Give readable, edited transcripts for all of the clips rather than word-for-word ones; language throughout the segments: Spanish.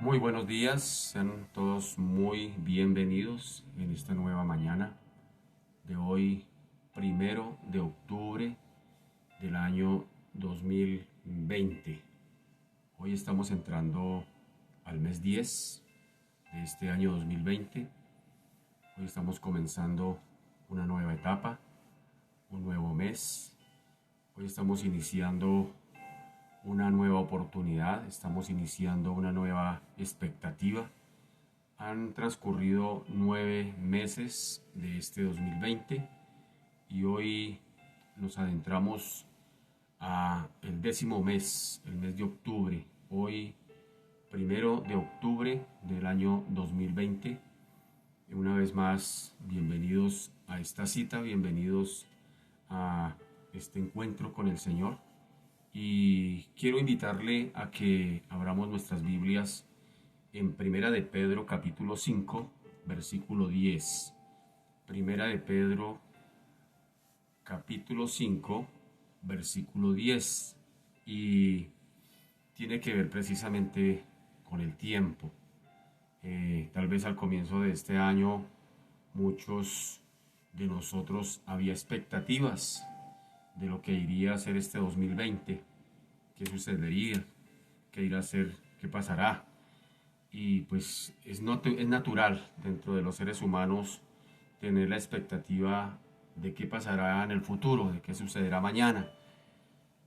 Muy buenos días, sean todos muy bienvenidos en esta nueva mañana de hoy, 1 de octubre del año 2020. Hoy estamos entrando al mes 10 de este año 2020. Hoy estamos comenzando una nueva etapa, un nuevo mes. Hoy estamos iniciando una nueva oportunidad, estamos iniciando una nueva expectativa. Han transcurrido 9 meses de este 2020 y hoy nos adentramos a el 10.º mes, el mes de octubre. Hoy, 1 de octubre del año 2020. Una vez más, bienvenidos a esta cita, bienvenidos a este encuentro con el Señor. Y quiero invitarle a que abramos nuestras Biblias en Primera de Pedro capítulo 5, versículo 10. Primera de Pedro capítulo 5, versículo 10. Y tiene que ver precisamente con el tiempo. Tal vez al comienzo de este año muchos de nosotros había expectativas de lo que iría a ser este 2020, qué sucedería, qué irá a ser, qué pasará. Y pues es natural dentro de los seres humanos tener la expectativa de qué pasará en el futuro, de qué sucederá mañana.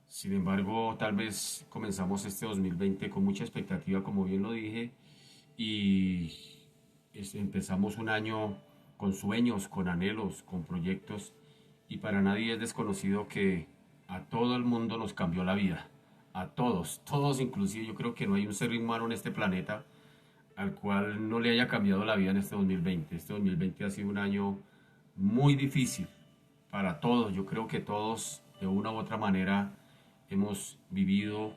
Sin embargo, tal vez comenzamos este 2020 con mucha expectativa, como bien lo dije, y empezamos un año con sueños, con anhelos, con proyectos, y para nadie es desconocido que a todo el mundo nos cambió la vida, a todos, todos inclusive. Yo creo que no hay un ser humano en este planeta al cual no le haya cambiado la vida en este 2020. Este 2020 ha sido un año muy difícil para todos. Yo creo que todos de una u otra manera hemos vivido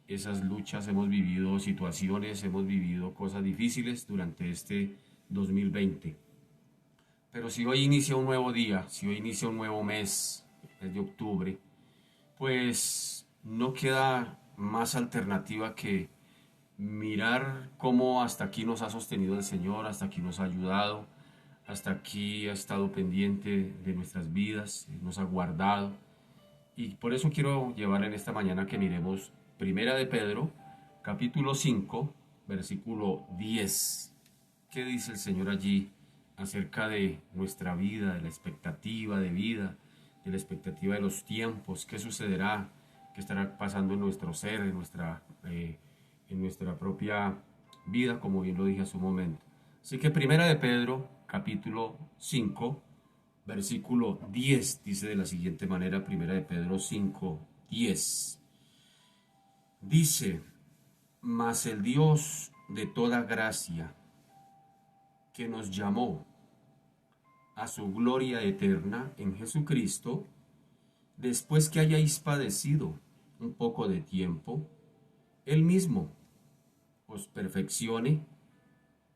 esas luchas, hemos vivido situaciones, hemos vivido cosas difíciles durante este 2020. Pero si hoy inicia un nuevo día, si hoy inicia un nuevo mes, el mes de octubre, pues no queda más alternativa que mirar cómo hasta aquí nos ha sostenido el Señor, hasta aquí nos ha ayudado, hasta aquí ha estado pendiente de nuestras vidas, nos ha guardado. Y por eso quiero llevar en esta mañana que miremos Primera de Pedro, capítulo 5, versículo 10. ¿Qué dice el Señor allí acerca de nuestra vida, de la expectativa de vida, de la expectativa de los tiempos? ¿Qué sucederá? ¿Qué estará pasando en nuestro ser, en nuestra propia vida, como bien lo dije hace un momento? Así que Primera de Pedro, capítulo 5, versículo 10, dice de la siguiente manera, Primera de Pedro 5, 10. Dice: mas el Dios de toda gracia, que nos llamó a su gloria eterna en Jesucristo, después que hayáis padecido un poco de tiempo, Él mismo os perfeccione,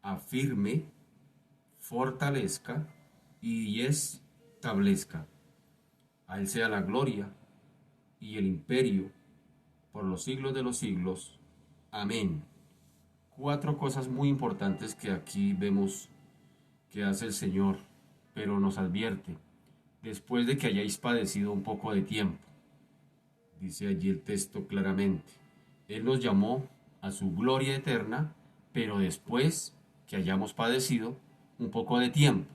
afirme, fortalezca y establezca. A Él sea la gloria y el imperio por los siglos de los siglos. Amén. 4 cosas muy importantes que aquí vemos que hace el Señor, pero nos advierte: después de que hayáis padecido un poco de tiempo. Dice allí el texto claramente, Él nos llamó a su gloria eterna, pero después que hayamos padecido un poco de tiempo.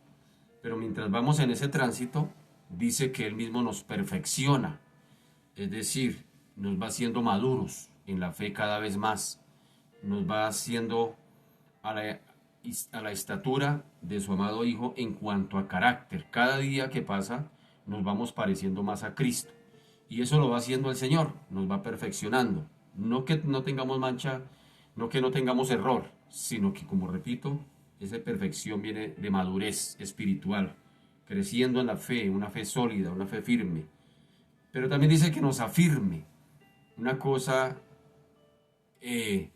Pero mientras vamos en ese tránsito, dice que Él mismo nos perfecciona, es decir, nos va haciendo maduros en la fe cada vez más, nos va haciendo a la estatura de su amado Hijo en cuanto a carácter. Cada día que pasa nos vamos pareciendo más a Cristo, y eso lo va haciendo el Señor, nos va perfeccionando. No que no tengamos mancha, no que no tengamos error, sino que, como repito, esa perfección viene de madurez espiritual, creciendo en la fe, una fe sólida, una fe firme. Pero también dice que nos afirme. Una cosa es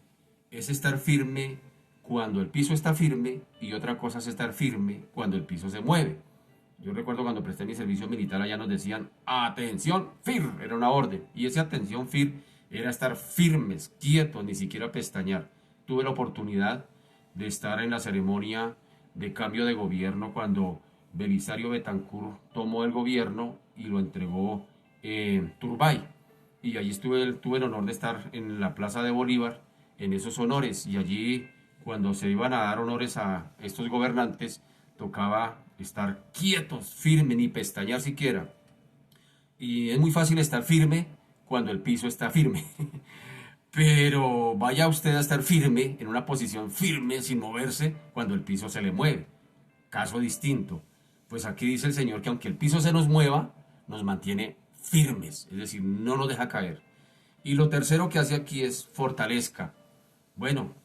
estar firme cuando el piso está firme, y otra cosa es estar firme cuando el piso se mueve. Yo recuerdo cuando presté mi servicio militar, allá nos decían: atención, FIR, era una orden. Y esa atención FIR era estar firmes, quietos, ni siquiera pestañear. tuve la oportunidad de estar en la ceremonia de cambio de gobierno cuando Belisario Betancur tomó el gobierno y lo entregó Turbay. Y allí tuve el honor de estar en la Plaza de Bolívar en esos honores. Y allí, cuando se iban a dar honores a estos gobernantes, tocaba estar quietos, firmes, ni pestañear siquiera. Y es muy fácil estar firme cuando el piso está firme. Pero vaya usted a estar firme, en una posición firme, sin moverse, cuando el piso se le mueve. Caso distinto. Pues aquí dice el Señor que aunque el piso se nos mueva, nos mantiene firmes, es decir, no nos deja caer. Y lo tercero que hace aquí es fortalezca. Bueno,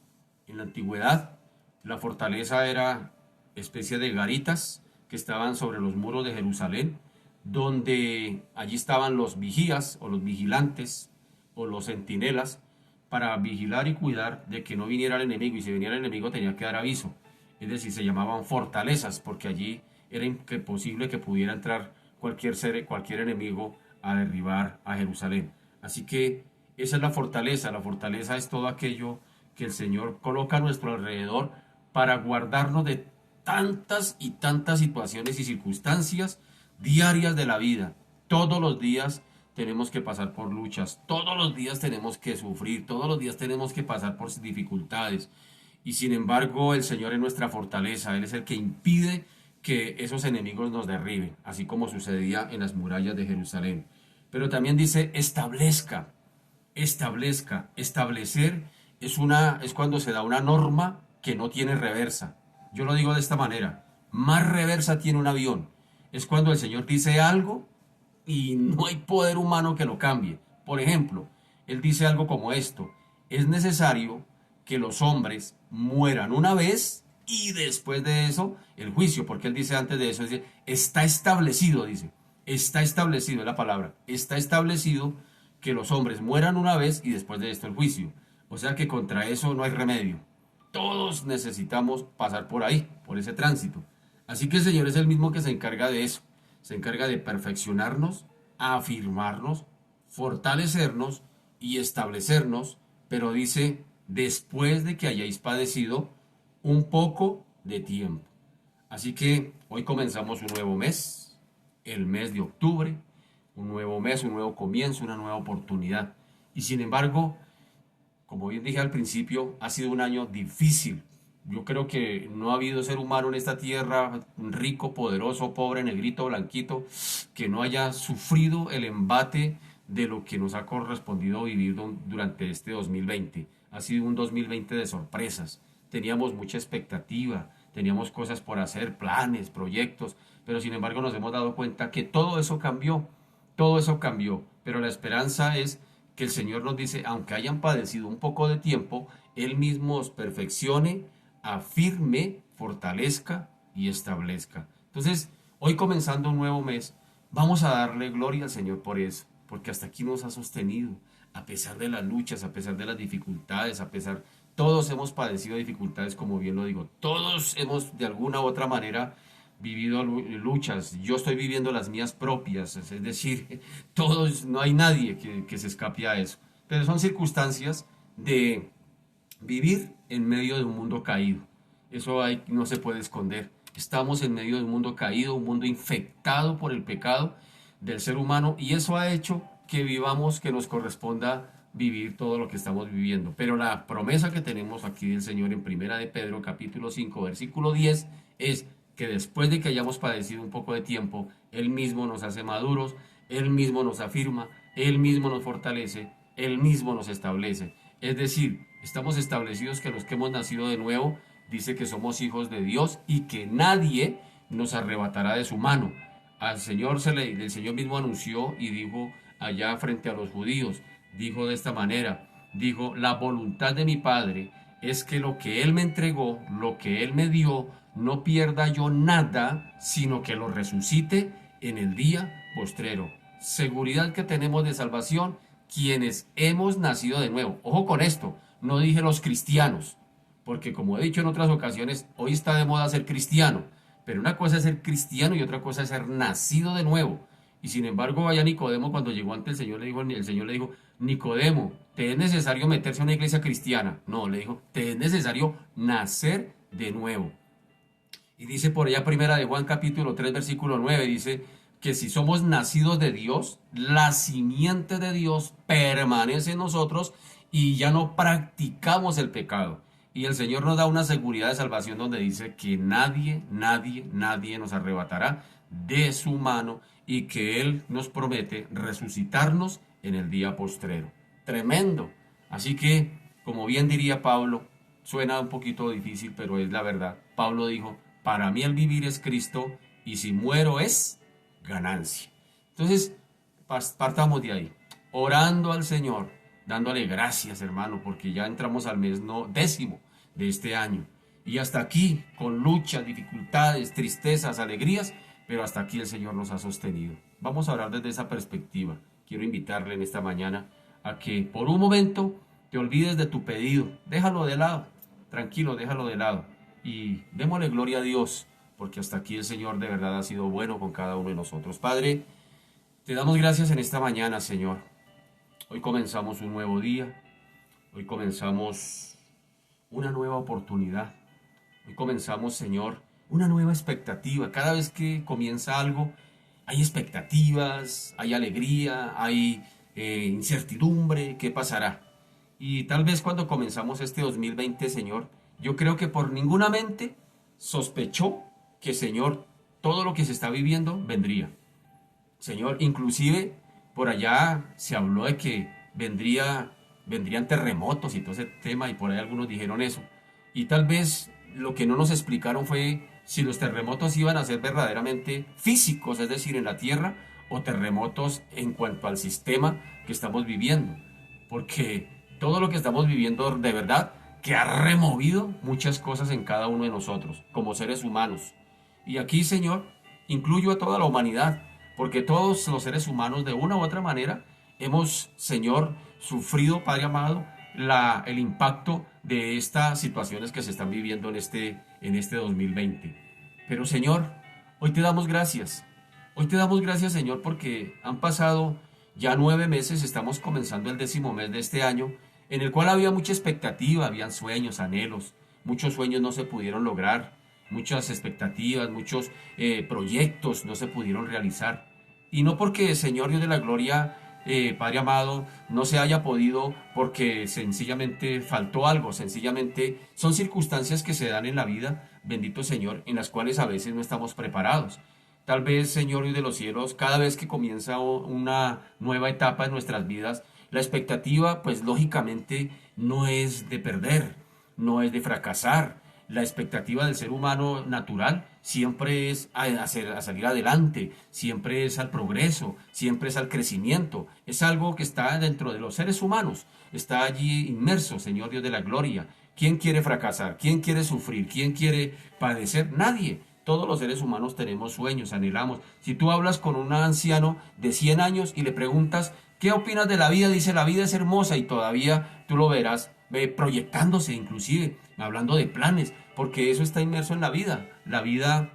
en la antigüedad, la fortaleza era especie de garitas que estaban sobre los muros de Jerusalén, donde allí estaban los vigías o los vigilantes o los centinelas para vigilar y cuidar de que no viniera el enemigo, y si venía el enemigo tenía que dar aviso. Es decir, se llamaban fortalezas porque allí era imposible que pudiera entrar cualquier enemigo a derribar a Jerusalén. Así que esa es la fortaleza es todo aquello que el Señor coloca a nuestro alrededor para guardarnos de tantas y tantas situaciones y circunstancias diarias de la vida. Todos los días tenemos que pasar por luchas, todos los días tenemos que sufrir, todos los días tenemos que pasar por dificultades. Y sin embargo, el Señor es nuestra fortaleza, Él es el que impide que esos enemigos nos derriben, así como sucedía en las murallas de Jerusalén. Pero también dice, establezca, establezca. Establecer es cuando se da una norma que no tiene reversa. Yo lo digo de esta manera, más reversa tiene un avión. Es cuando el Señor dice algo y no hay poder humano que lo cambie. Por ejemplo, Él dice algo como esto, es necesario que los hombres mueran una vez y después de eso el juicio, porque Él dice antes de eso, dice, está establecido, dice, está establecido, es la palabra, está establecido que los hombres mueran una vez y después de esto el juicio. O sea que contra eso no hay remedio. Todos necesitamos pasar por ahí, por ese tránsito. Así que el Señor es el mismo que se encarga de eso. Se encarga de perfeccionarnos, afirmarnos, fortalecernos y establecernos, pero dice, después de que hayáis padecido un poco de tiempo. Así que hoy comenzamos un nuevo mes, el mes de octubre, un nuevo mes, un nuevo comienzo, una nueva oportunidad. Y sin embargo, como bien dije al principio, ha sido un año difícil. Yo creo que no ha habido ser humano en esta tierra, rico, poderoso, pobre, negrito, blanquito, que no haya sufrido el embate de lo que nos ha correspondido vivir durante este 2020. Ha sido un 2020 de sorpresas. Teníamos mucha expectativa, teníamos cosas por hacer, planes, proyectos, pero sin embargo nos hemos dado cuenta que todo eso cambió, pero la esperanza es que el Señor nos dice, aunque hayan padecido un poco de tiempo, Él mismo os perfeccione, afirme, fortalezca y establezca. Entonces, hoy comenzando un nuevo mes, vamos a darle gloria al Señor por eso, porque hasta aquí nos ha sostenido, a pesar de las luchas, a pesar de las dificultades, todos hemos padecido dificultades, como bien lo digo, todos hemos de alguna u otra manera vivido luchas, yo estoy viviendo las mías propias, es decir, todos, no hay nadie que se escape a eso, pero son circunstancias de vivir en medio de un mundo caído, eso no se puede esconder, estamos en medio de un mundo caído, un mundo infectado por el pecado del ser humano y eso ha hecho que vivamos, que nos corresponda vivir todo lo que estamos viviendo, pero la promesa que tenemos aquí del Señor en Primera de Pedro capítulo 5 versículo 10 es que después de que hayamos padecido un poco de tiempo, Él mismo nos hace maduros, Él mismo nos afirma, Él mismo nos fortalece, Él mismo nos establece. Es decir, estamos establecidos que los que hemos nacido de nuevo, dice que somos hijos de Dios y que nadie nos arrebatará de su mano. Al Señor el Señor mismo anunció y dijo allá frente a los judíos, dijo de esta manera, dijo, la voluntad de mi Padre es que lo que Él me entregó, lo que Él me dio, no pierda yo nada, sino que lo resucite en el día postrero. Seguridad que tenemos de salvación quienes hemos nacido de nuevo. Ojo con esto, no dije los cristianos, porque como he dicho en otras ocasiones, hoy está de moda ser cristiano, pero una cosa es ser cristiano y otra cosa es ser nacido de nuevo. Y sin embargo, vaya Nicodemo, cuando llegó ante el Señor le dijo, Nicodemo, ¿te es necesario meterse a una iglesia cristiana? No, le dijo, te es necesario nacer de nuevo. Y dice por allá primera de Juan capítulo 3 versículo 9, dice que si somos nacidos de Dios, la simiente de Dios permanece en nosotros y ya no practicamos el pecado. Y el Señor nos da una seguridad de salvación donde dice que nadie nos arrebatará de su mano y que Él nos promete resucitarnos en el día postrero. Tremendo. Así que, como bien diría Pablo, suena un poquito difícil, pero es la verdad. Pablo dijo, para mí el vivir es Cristo y si muero es ganancia. Entonces, partamos de ahí, orando al Señor, dándole gracias, hermano, porque ya entramos al mes décimo de este año. Y hasta aquí, con luchas, dificultades, tristezas, alegrías, pero hasta aquí el Señor nos ha sostenido. Vamos a hablar desde esa perspectiva. Quiero invitarle en esta mañana a que por un momento te olvides de tu pedido. Déjalo de lado, tranquilo, déjalo de lado. Y démosle gloria a Dios, porque hasta aquí el Señor de verdad ha sido bueno con cada uno de nosotros. Padre, te damos gracias en esta mañana, Señor. Hoy comenzamos un nuevo día. Hoy comenzamos una nueva oportunidad. Hoy comenzamos, Señor, una nueva expectativa. Cada vez que comienza algo, hay expectativas, hay alegría, hay incertidumbre. ¿Qué pasará? Y tal vez cuando comenzamos este 2020, Señor, yo creo que por ninguna mente sospechó que, Señor, todo lo que se está viviendo vendría. Señor, inclusive por allá se habló de que vendrían terremotos y todo ese tema, y por ahí algunos dijeron eso. Y tal vez lo que no nos explicaron fue si los terremotos iban a ser verdaderamente físicos, es decir, en la tierra, o terremotos en cuanto al sistema que estamos viviendo. Porque todo lo que estamos viviendo de verdad que ha removido muchas cosas en cada uno de nosotros, como seres humanos. Y aquí, Señor, incluyo a toda la humanidad, porque todos los seres humanos de una u otra manera hemos, Señor, sufrido, Padre amado, el impacto de estas situaciones que se están viviendo en este 2020. Pero, Señor, hoy te damos gracias. Hoy te damos gracias, Señor, porque han pasado ya 9 meses, estamos comenzando el 10º mes de este año, en el cual había mucha expectativa, habían sueños, anhelos, muchos sueños no se pudieron lograr, muchas expectativas, muchos proyectos no se pudieron realizar. Y no porque, Señor Dios de la gloria, Padre amado, no se haya podido porque sencillamente faltó algo, sencillamente son circunstancias que se dan en la vida, bendito Señor, en las cuales a veces no estamos preparados. Tal vez, Señor Dios de los cielos, cada vez que comienza una nueva etapa en nuestras vidas, la expectativa, pues lógicamente, no es de perder, no es de fracasar. La expectativa del ser humano natural siempre es a salir adelante, siempre es al progreso, siempre es al crecimiento. Es algo que está dentro de los seres humanos, está allí inmerso, Señor Dios de la gloria. ¿Quién quiere fracasar? ¿Quién quiere sufrir? ¿Quién quiere padecer? Nadie. Todos los seres humanos tenemos sueños, anhelamos. Si tú hablas con un anciano de 100 años y le preguntas, ¿qué opinas de la vida? Dice, la vida es hermosa, y todavía tú lo verás proyectándose, inclusive, hablando de planes, porque eso está inmerso en la vida. La vida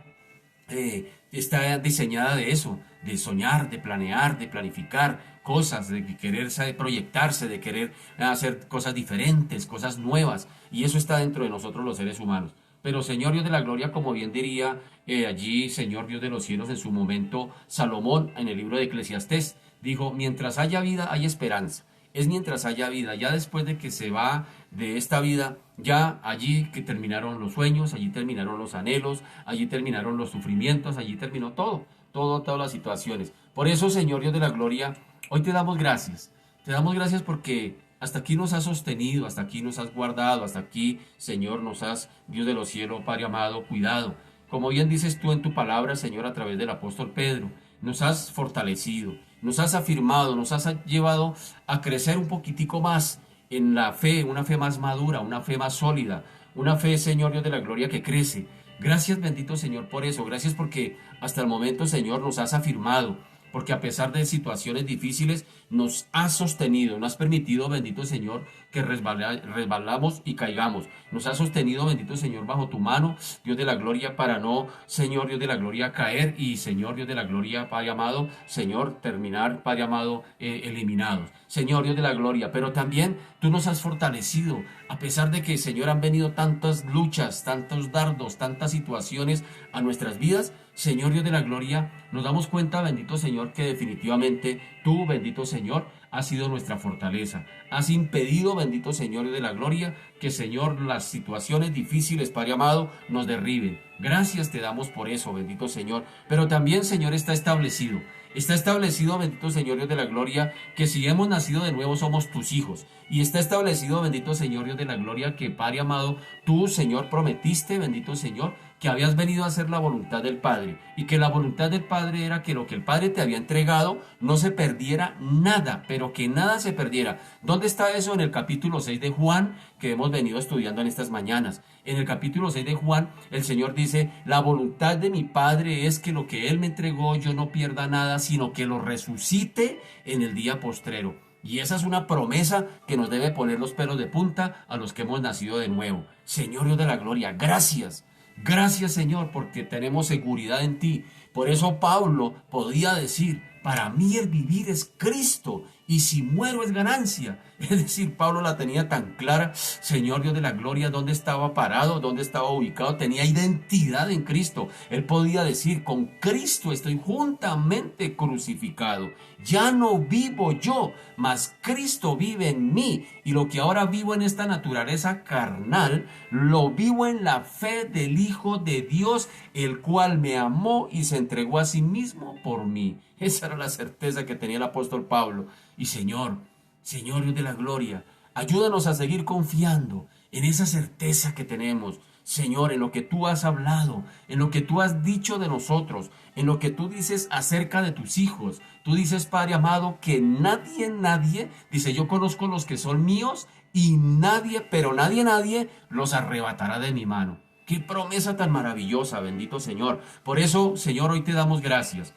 está diseñada de eso, de soñar, de planear, de planificar cosas, de querer proyectarse, de querer hacer cosas diferentes, cosas nuevas, y eso está dentro de nosotros los seres humanos. Pero, Señor Dios de la gloria, como bien diría allí, Señor Dios de los cielos, en su momento, Salomón, en el libro de Eclesiastés, dijo, mientras haya vida, hay esperanza. Es mientras haya vida. Ya después de que se va de esta vida, ya allí que terminaron los sueños, allí terminaron los anhelos, allí terminaron los sufrimientos, allí terminó todas las situaciones. Por eso, Señor Dios de la gloria, hoy te damos gracias. Te damos gracias porque hasta aquí nos has sostenido, hasta aquí nos has guardado, hasta aquí, Señor, nos has, Dios de los cielos, Padre amado, cuidado. Como bien dices tú en tu palabra, Señor, a través del apóstol Pedro, nos has fortalecido, nos has afirmado, nos has llevado a crecer un poquitico más en la fe, una fe más madura, una fe más sólida, una fe, Señor Dios de la gloria, que crece. Gracias, bendito Señor, por eso. Gracias porque hasta el momento, Señor, nos has afirmado. porque a pesar de situaciones difíciles, nos has sostenido, no has permitido, bendito Señor, que resbalamos y caigamos. Nos has sostenido, bendito Señor, bajo tu mano, Dios de la gloria, para no, Señor, Dios de la gloria, caer y, Señor, Dios de la gloria, Padre amado, Señor, terminar, Padre amado, eliminados. Señor, Dios de la gloria, pero también tú nos has fortalecido, a pesar de que, Señor, han venido tantas luchas, tantos dardos, tantas situaciones a nuestras vidas. Señor, Dios de la gloria, nos damos cuenta, bendito Señor, que definitivamente tú, bendito Señor, has sido nuestra fortaleza. Has impedido, bendito Señor de la gloria, que, Señor, las situaciones difíciles, Padre amado, nos derriben. Gracias te damos por eso, bendito Señor. Pero también, Señor, está establecido. Está establecido, bendito Señor Dios de la gloria, que si hemos nacido de nuevo somos tus hijos. Y está establecido, bendito Señor Dios de la gloria, que Padre amado, tú, Señor, prometiste, bendito Señor, que habías venido a hacer la voluntad del Padre. Y que la voluntad del Padre era que lo que el Padre te había entregado no se perdiera nada, pero que nada se perdiera. ¿Dónde está eso? En el capítulo 6 de Juan, que hemos venido estudiando en estas mañanas. En el capítulo 6 de Juan, el Señor dice: la voluntad de mi Padre es que lo que Él me entregó yo no pierda nada, sino que lo resucite en el día postrero. Y esa es una promesa que nos debe poner los pelos de punta a los que hemos nacido de nuevo. Señor Dios de la gloria, gracias. Gracias, Señor, porque tenemos seguridad en ti. Por eso Pablo podía decir: para mí el vivir es Cristo y si muero es ganancia. Es decir, Pablo la tenía tan clara. Señor Dios de la gloria, dónde estaba parado, dónde estaba ubicado, tenía identidad en Cristo. Él podía decir: con Cristo estoy juntamente crucificado. Ya no vivo yo, mas Cristo vive en mí. Y lo que ahora vivo en esta naturaleza carnal, lo vivo en la fe del Hijo de Dios, el cual me amó y se entregó a sí mismo por mí. Esa era la certeza que tenía el apóstol Pablo. Y Señor Dios de la gloria, ayúdanos a seguir confiando en esa certeza que tenemos, Señor, en lo que tú has hablado, en lo que tú has dicho de nosotros, en lo que tú dices acerca de tus hijos. Tú dices, Padre amado, que nadie, dice: yo conozco los que son míos y nadie, pero nadie los arrebatará de mi mano. Qué promesa tan maravillosa, bendito Señor. Por eso, Señor, hoy te damos gracias.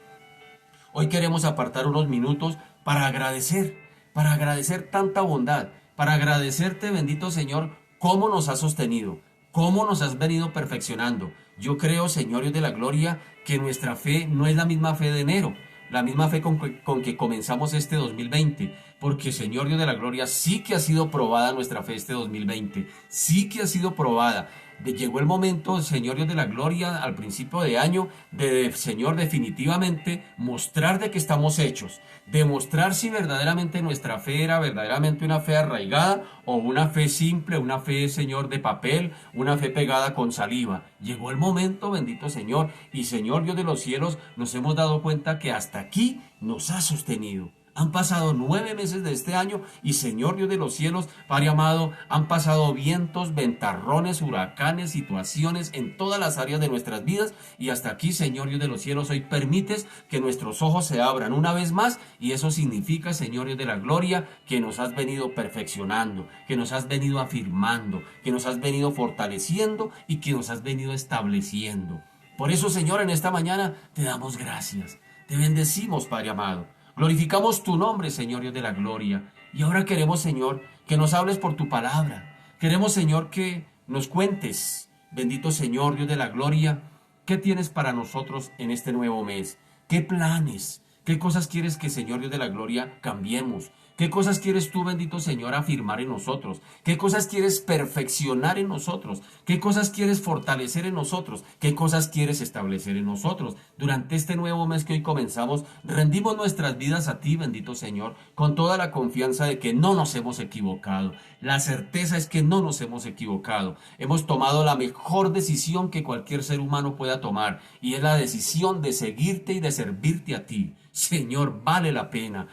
Hoy queremos apartar unos minutos para agradecer tanta bondad, para agradecerte, bendito Señor, cómo nos has sostenido, cómo nos has venido perfeccionando. Yo creo, Señor Dios de la gloria, que nuestra fe no es la misma fe de enero, la misma fe con que comenzamos este 2020, porque, Señor Dios de la gloria, sí que ha sido probada nuestra fe este 2020, sí que ha sido probada. Llegó el momento, Señor Dios de la gloria, al principio de año, de, Señor, definitivamente mostrar de qué estamos hechos, demostrar si verdaderamente nuestra fe era verdaderamente una fe arraigada o una fe simple, una fe, Señor, de papel, una fe pegada con saliva. Llegó el momento, bendito Señor, y Señor Dios de los cielos, nos hemos dado cuenta que hasta aquí nos ha sostenido. Han pasado 9 meses de este año y, Señor Dios de los cielos, Padre amado, han pasado vientos, ventarrones, huracanes, situaciones en todas las áreas de nuestras vidas, y hasta aquí, Señor Dios de los cielos, hoy permites que nuestros ojos se abran una vez más, y eso significa, Señor Dios de la gloria, que nos has venido perfeccionando, que nos has venido afirmando, que nos has venido fortaleciendo y que nos has venido estableciendo. Por eso, Señor, en esta mañana te damos gracias, te bendecimos, Padre amado. Glorificamos tu nombre, Señor Dios de la gloria. Y ahora queremos, Señor, que nos hables por tu palabra. Queremos, Señor, que nos cuentes, bendito Señor Dios de la gloria, qué tienes para nosotros en este nuevo mes. ¿Qué planes? ¿Qué cosas quieres que, Señor Dios de la gloria, cambiemos? ¿Qué cosas quieres tú, bendito Señor, afirmar en nosotros? ¿Qué cosas quieres perfeccionar en nosotros? ¿Qué cosas quieres fortalecer en nosotros? ¿Qué cosas quieres establecer en nosotros? Durante este nuevo mes que hoy comenzamos, rendimos nuestras vidas a ti, bendito Señor, con toda la confianza de que no nos hemos equivocado. La certeza es que no nos hemos equivocado. Hemos tomado la mejor decisión que cualquier ser humano pueda tomar, y es la decisión de seguirte y de servirte a ti. Señor, vale la pena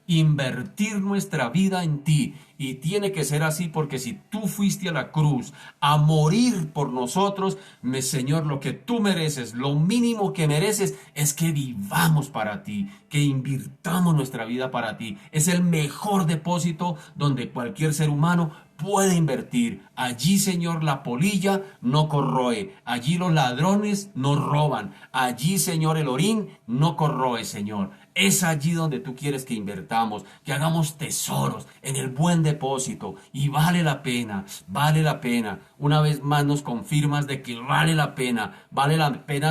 invertir nuestra vida en ti, y tiene que ser así, porque si tú fuiste a la cruz a morir por nosotros, Señor, lo que tú mereces, lo mínimo que mereces es que vivamos para ti, que invirtamos nuestra vida para ti. Es el mejor depósito donde cualquier ser humano puede invertir. Allí, Señor, la polilla no corroe. Allí los ladrones no roban. Allí, Señor, el orín no corroe, Señor. Es allí donde tú quieres que invertamos, que hagamos tesoros en el buen depósito. Y vale la pena, vale la pena. Una vez más nos confirmas de que vale la pena,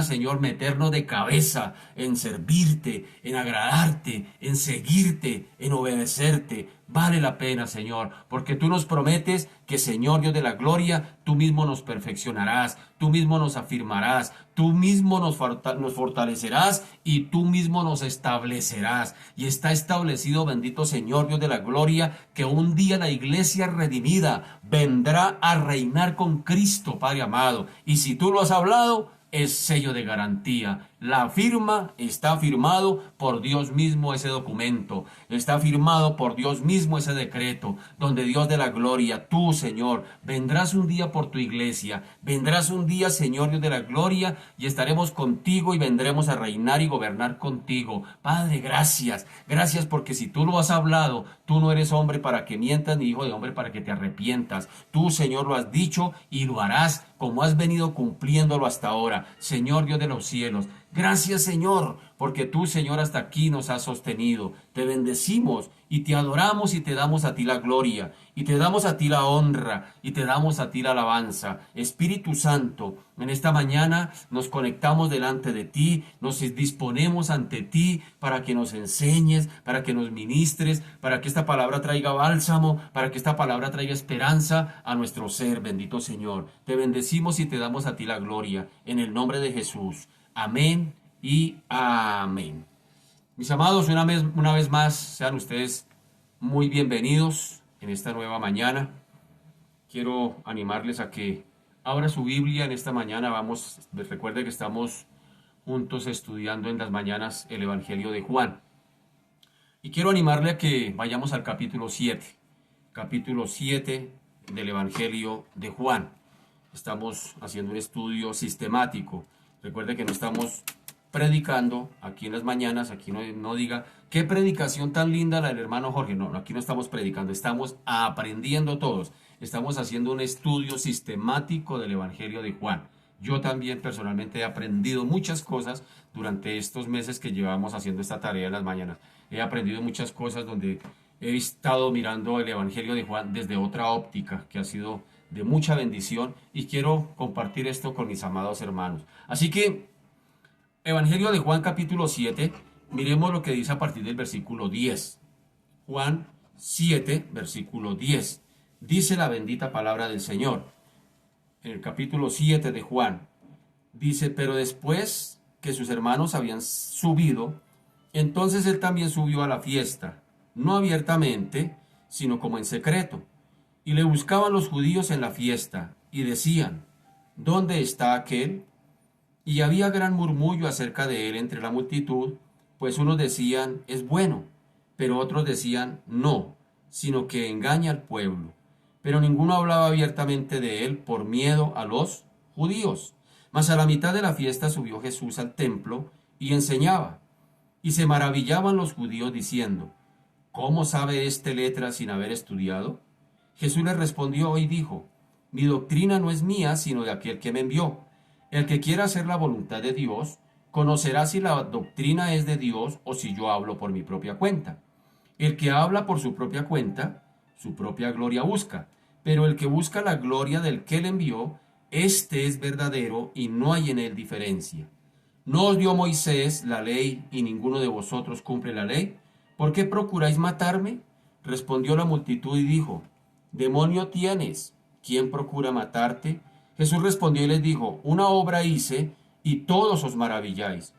Señor, meternos de cabeza en servirte, en agradarte, en seguirte, en obedecerte. Vale la pena, Señor, porque tú nos prometes que, Señor Dios de la gloria, tú mismo nos perfeccionarás, tú mismo nos afirmarás, tú mismo nos fortalecerás y tú mismo nos establecerás. Y está establecido, bendito Señor Dios de la gloria, que un día la iglesia redimida vendrá a reinar con Cristo, Padre amado. Y si tú lo has hablado, es sello de garantía. La firma está firmado por Dios mismo ese documento. Está firmado por Dios mismo ese decreto, donde Dios de la gloria, tú, Señor, vendrás un día por tu iglesia. Vendrás un día, Señor Dios de la gloria, y estaremos contigo y vendremos a reinar y gobernar contigo. Padre, gracias. Gracias porque si tú lo has hablado, tú no eres hombre para que mientas, ni hijo de hombre para que te arrepientas. Tú, Señor, lo has dicho y lo harás como has venido cumpliéndolo hasta ahora. Señor Dios de los cielos, gracias, Señor, porque tú, Señor, hasta aquí nos has sostenido. Te bendecimos y te adoramos y te damos a ti la gloria, y te damos a ti la honra, y te damos a ti la alabanza. Espíritu Santo, en esta mañana nos conectamos delante de ti, nos disponemos ante ti para que nos enseñes, para que nos ministres, para que esta palabra traiga bálsamo, para que esta palabra traiga esperanza a nuestro ser, bendito Señor. Te bendecimos y te damos a ti la gloria, en el nombre de Jesús. Amén y amén. Mis amados, una vez más, sean ustedes muy bienvenidos en esta nueva mañana. Quiero animarles a que abra su Biblia en esta mañana. Recuerde que estamos juntos estudiando en las mañanas el Evangelio de Juan. Y quiero animarle a que vayamos al capítulo 7. Capítulo 7 del Evangelio de Juan. Estamos haciendo un estudio sistemático. Recuerde que no estamos predicando aquí en las mañanas, aquí no diga, qué predicación tan linda la del hermano Jorge. No, aquí no estamos predicando, estamos aprendiendo todos. Estamos haciendo un estudio sistemático del Evangelio de Juan. Yo también personalmente he aprendido muchas cosas durante estos meses que llevamos haciendo esta tarea en las mañanas. He aprendido muchas cosas donde he estado mirando el Evangelio de Juan desde otra óptica que ha sido de mucha bendición, y quiero compartir esto con mis amados hermanos. Así que, Evangelio de Juan capítulo 7, miremos lo que dice a partir del versículo 10. Juan 7, versículo 10. Dice la bendita palabra del Señor. En el capítulo 7 de Juan, dice: pero después que sus hermanos habían subido, entonces él también subió a la fiesta, no abiertamente, sino como en secreto. Y le buscaban los judíos en la fiesta, y decían: ¿dónde está aquel? Y había gran murmullo acerca de él entre la multitud, pues unos decían: es bueno, pero otros decían: no, sino que engaña al pueblo. Pero ninguno hablaba abiertamente de él por miedo a los judíos. Mas a la mitad de la fiesta subió Jesús al templo y enseñaba. Y se maravillaban los judíos diciendo: ¿cómo sabe este letras sin haber estudiado? Jesús les respondió y dijo: mi doctrina no es mía, sino de aquel que me envió. El que quiera hacer la voluntad de Dios, conocerá si la doctrina es de Dios o si yo hablo por mi propia cuenta. El que habla por su propia cuenta, su propia gloria busca, pero el que busca la gloria del que le envió, éste es verdadero y no hay en él diferencia. ¿No os dio Moisés la ley y ninguno de vosotros cumple la ley? ¿Por qué procuráis matarme? Respondió la multitud y dijo: demonio tienes, ¿quién procura matarte? Jesús respondió y les dijo: una obra hice y todos os maravilláis.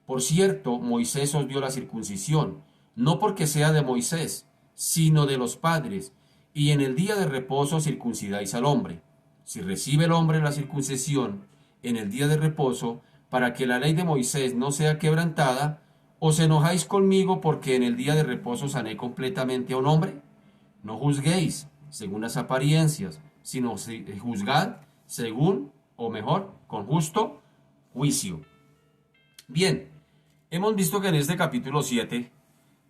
Por cierto, Moisés os dio la circuncisión, no porque sea de Moisés, sino de los padres, y en el día de reposo circuncidáis al hombre. Si recibe el hombre la circuncisión en el día de reposo, para que la ley de Moisés no sea quebrantada, ¿os enojáis conmigo porque en el día de reposo sané completamente a un hombre? No juzguéis según las apariencias, sino juzgad según, o mejor, con justo juicio. Bien, hemos visto que en este capítulo 7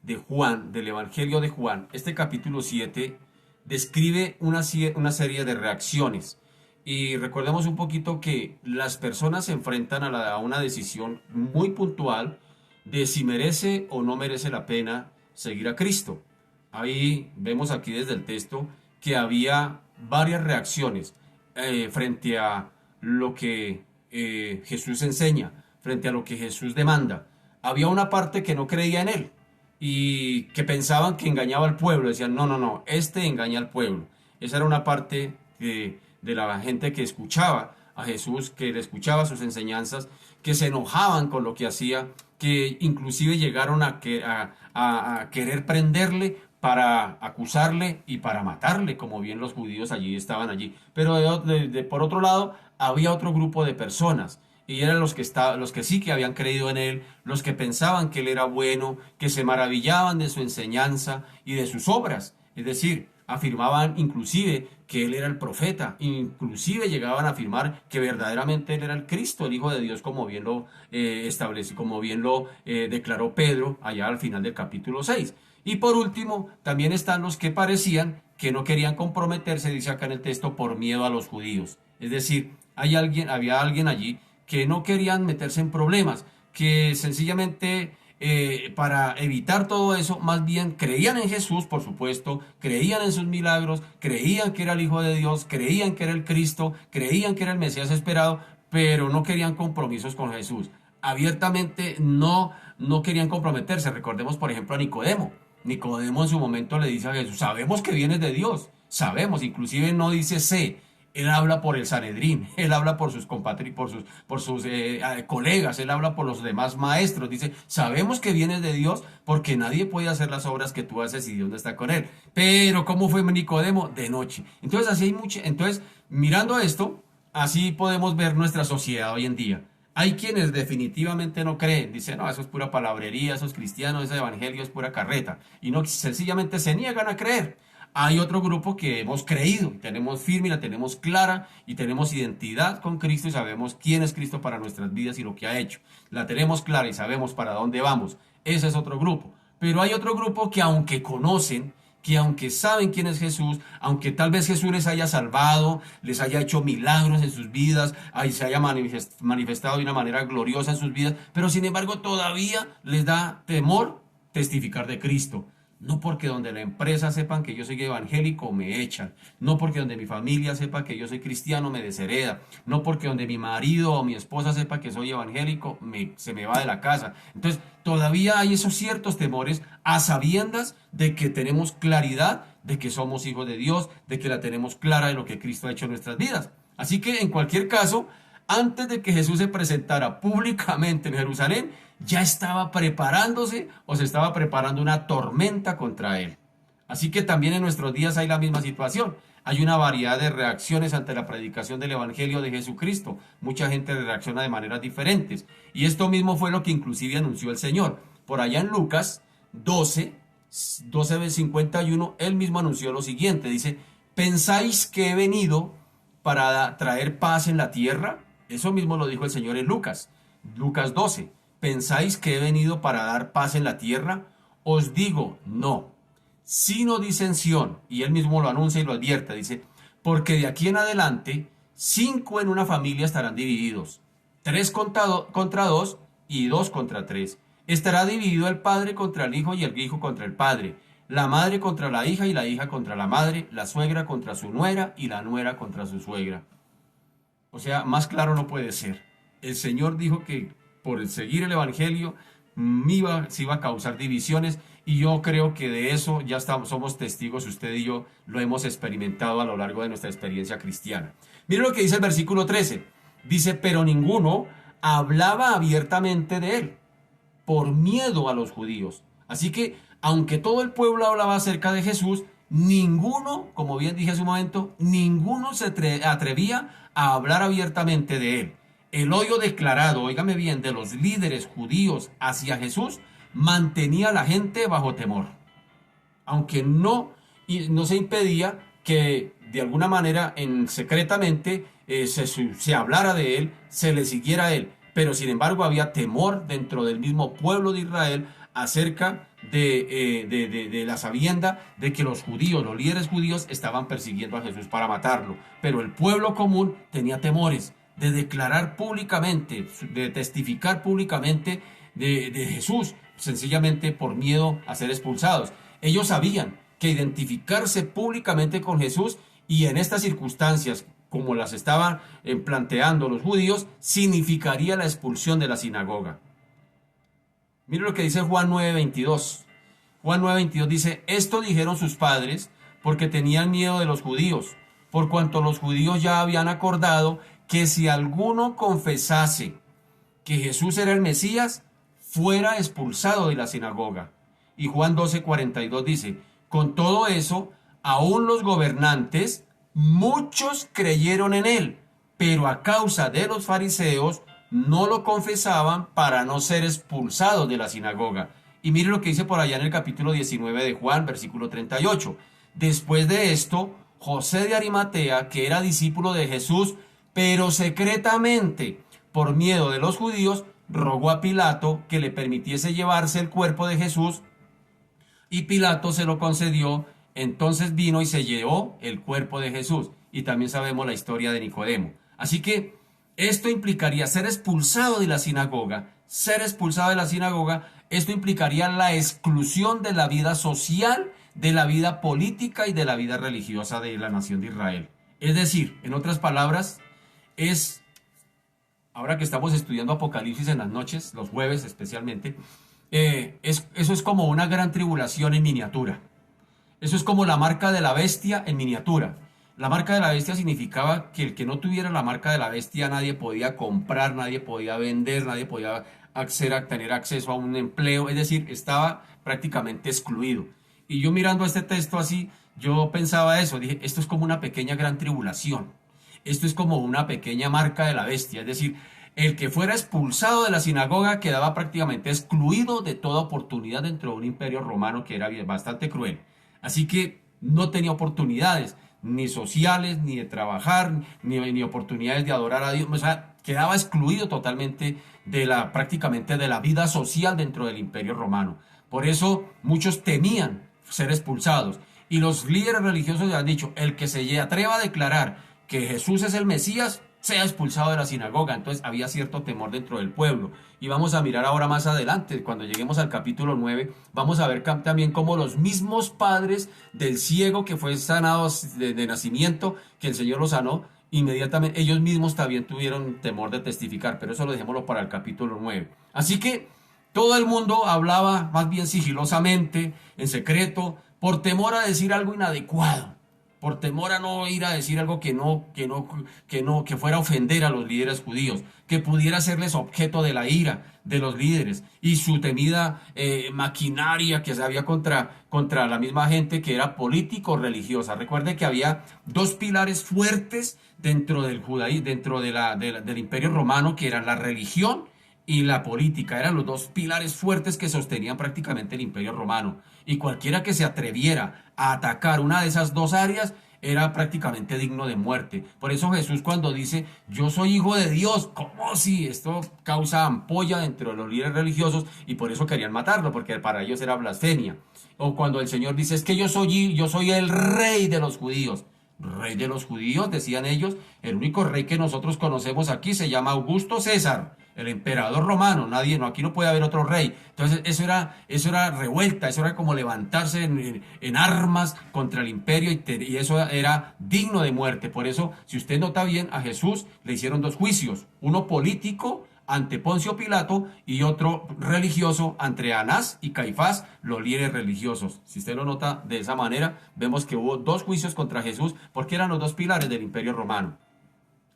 de Juan, del Evangelio de Juan, este capítulo 7 describe una serie de reacciones. Y recordemos un poquito que las personas se enfrentan a una decisión muy puntual de si merece o no merece la pena seguir a Cristo. Ahí vemos aquí desde el texto que había varias reacciones frente a lo que Jesús enseña, frente a lo que Jesús demanda. Había una parte que no creía en él y que pensaban que engañaba al pueblo. Decían, no, no, no, este engaña al pueblo. Esa era una parte de la gente que escuchaba a Jesús, que le escuchaba sus enseñanzas, que se enojaban con lo que hacía, que inclusive llegaron a querer prenderle para acusarle y para matarle, como bien los judíos allí estaban allí. Pero por otro lado, había otro grupo de personas y eran los que sí que habían creído en él, los que pensaban que él era bueno, que se maravillaban de su enseñanza y de sus obras. Es decir, afirmaban inclusive que él era el profeta, inclusive llegaban a afirmar que verdaderamente él era el Cristo, el Hijo de Dios, como bien lo estableció, como bien lo declaró Pedro allá al final del capítulo 6. Y por último, también están los que parecían que no querían comprometerse, dice acá en el texto, por miedo a los judíos. Es decir, había alguien allí que no querían meterse en problemas, que sencillamente para evitar todo eso, más bien creían en Jesús, por supuesto, creían en sus milagros, creían que era el Hijo de Dios, creían que era el Cristo, creían que era el Mesías esperado, pero no querían compromisos con Jesús. Abiertamente no querían comprometerse. Recordemos, por ejemplo, a Nicodemo. Nicodemo en su momento le dice a Jesús, sabemos que vienes de Dios, sabemos, inclusive no dice sé, él habla por el Sanedrín, él habla por sus por sus colegas, él habla por los demás maestros. Dice, sabemos que vienes de Dios porque nadie puede hacer las obras que tú haces y Dios no está con él. Pero ¿cómo fue Nicodemo? De noche. Entonces así hay mucho. Entonces, mirando esto, así podemos ver nuestra sociedad hoy en día. Hay quienes definitivamente no creen, dicen, no, eso es pura palabrería, esos cristianos, ese evangelio es pura carreta, y no sencillamente se niegan a creer. Hay otro grupo que hemos creído, tenemos firme, la tenemos clara y tenemos identidad con Cristo y sabemos quién es Cristo para nuestras vidas y lo que ha hecho. La tenemos clara y sabemos para dónde vamos. Ese es otro grupo. Pero hay otro grupo que aunque conocen, que aunque saben quién es Jesús, aunque tal vez Jesús les haya salvado, les haya hecho milagros en sus vidas, se haya manifestado de una manera gloriosa en sus vidas, pero sin embargo todavía les da temor testificar de Cristo. No porque donde la empresa sepan que yo soy evangélico me echan. No porque donde mi familia sepa que yo soy cristiano me deshereda. No porque donde mi marido o mi esposa sepa que soy evangélico se me va de la casa. Entonces todavía hay esos ciertos temores a sabiendas de que tenemos claridad de que somos hijos de Dios, de que la tenemos clara de lo que Cristo ha hecho en nuestras vidas. Así que en cualquier caso, antes de que Jesús se presentara públicamente en Jerusalén, ya estaba preparándose o se estaba preparando una tormenta contra él. Así que también en nuestros días hay la misma situación. Hay una variedad de reacciones ante la predicación del Evangelio de Jesucristo. Mucha gente reacciona de maneras diferentes. Y esto mismo fue lo que inclusive anunció el Señor. Por allá en Lucas 12:51, él mismo anunció lo siguiente. Dice, ¿pensáis que he venido para traer paz en la tierra? Eso mismo lo dijo el Señor en Lucas 12. ¿Pensáis que he venido para dar paz en la tierra? Os digo, no, sino disensión. Y él mismo lo anuncia y lo advierte. Dice, porque de aquí en adelante, 5 en una familia estarán divididos. 3 contra 2 y 2 contra 3. Estará dividido el padre contra el hijo y el hijo contra el padre. La madre contra la hija y la hija contra la madre. La suegra contra su nuera y la nuera contra su suegra. O sea, más claro no puede ser. El Señor dijo que por seguir el Evangelio se iba a causar divisiones y yo creo que de eso ya somos testigos, usted y yo lo hemos experimentado a lo largo de nuestra experiencia cristiana. Mire lo que dice el versículo 13. Dice, pero ninguno hablaba abiertamente de él por miedo a los judíos. Así que, aunque todo el pueblo hablaba acerca de Jesús, ninguno, como bien dije hace un momento, ninguno se atrevía a hablar abiertamente de él. El odio declarado, óigame bien, de los líderes judíos hacia Jesús mantenía a la gente bajo temor. Aunque no se impedía que de alguna manera secretamente se hablara de él, se le siguiera a él. Pero sin embargo había temor dentro del mismo pueblo de Israel acerca de la sabienda de que los judíos, los líderes judíos, estaban persiguiendo a Jesús para matarlo. Pero el pueblo común tenía temores de declarar públicamente, de testificar públicamente de Jesús, sencillamente por miedo a ser expulsados. Ellos sabían que identificarse públicamente con Jesús y en estas circunstancias, como las estaban planteando los judíos, significaría la expulsión de la sinagoga. Mire lo que dice Juan 9:22. Juan 9:22 dice: esto dijeron sus padres porque tenían miedo de los judíos, por cuanto los judíos ya habían acordado que si alguno confesase que Jesús era el Mesías, fuera expulsado de la sinagoga. Y Juan 12:42 dice: con todo eso, aún los gobernantes, muchos creyeron en él, pero a causa de los fariseos no lo confesaban para no ser expulsados de la sinagoga. Y mire lo que dice por allá en el capítulo 19 de Juan, versículo 38. Después de esto, José de Arimatea, que era discípulo de Jesús, pero secretamente, por miedo de los judíos, rogó a Pilato que le permitiese llevarse el cuerpo de Jesús, y Pilato se lo concedió. Entonces vino y se llevó el cuerpo de Jesús. Y también sabemos la historia de Nicodemo. Así que esto implicaría ser expulsado de la sinagoga. Ser expulsado de la sinagoga, esto implicaría la exclusión de la vida social, de la vida política y de la vida religiosa de la nación de Israel. Es decir, en otras palabras, ahora que estamos estudiando Apocalipsis en las noches, los jueves especialmente, eso es como una gran tribulación en miniatura. Eso es como la marca de la bestia en miniatura. La marca de la bestia significaba que el que no tuviera la marca de la bestia, nadie podía comprar, nadie podía vender, nadie podía tener acceso a un empleo, es decir, estaba prácticamente excluido. Y yo mirando este texto así, yo pensaba eso, dije, esto es como una pequeña gran tribulación. Esto es como una pequeña marca de la bestia, es decir, el que fuera expulsado de la sinagoga quedaba prácticamente excluido de toda oportunidad dentro de un imperio romano que era bastante cruel. Así que no tenía oportunidades, ni sociales, ni de trabajar, ni oportunidades de adorar a Dios. O sea, quedaba excluido totalmente prácticamente de la vida social dentro del imperio romano. Por eso muchos temían ser expulsados. Y los líderes religiosos le han dicho: el que se atreva a declarar que Jesús es el Mesías, sea expulsado de la sinagoga. Entonces había cierto temor dentro del pueblo. Y vamos a mirar ahora más adelante, cuando lleguemos al capítulo 9, vamos a ver también cómo los mismos padres del ciego que fue sanado de nacimiento, que el Señor lo sanó, inmediatamente ellos mismos también tuvieron temor de testificar, pero eso lo dejémoslo para el capítulo 9. Así que todo el mundo hablaba más bien sigilosamente, en secreto, por temor a decir algo inadecuado, por temor a no ir a decir algo que fuera a ofender a los líderes judíos, que pudiera serles objeto de la ira de los líderes y su temida maquinaria que se había contra la misma gente que era político-religiosa. Recuerde que había dos pilares fuertes dentro del judaísmo, dentro del imperio romano, que eran la religión y la política. Eran los dos pilares fuertes que sostenían prácticamente el imperio romano. Y cualquiera que se atreviera a atacar una de esas dos áreas era prácticamente digno de muerte. Por eso Jesús, cuando dice: yo soy hijo de Dios, ¿cómo si? Esto causa ampolla dentro de los líderes religiosos, y por eso querían matarlo, porque para ellos era blasfemia. O cuando el Señor dice: es que yo soy el rey de los judíos. Rey de los judíos, decían ellos. El único rey que nosotros conocemos aquí se llama Augusto César, el emperador romano. Aquí no puede haber otro rey. Entonces eso era revuelta, eso era como levantarse en armas contra el imperio, y eso era digno de muerte. Por eso, si usted nota bien, a Jesús le hicieron dos juicios: uno político ante Poncio Pilato y otro religioso ante Anás y Caifás, los líderes religiosos. Si usted lo nota de esa manera, vemos que hubo dos juicios contra Jesús porque eran los dos pilares del imperio romano.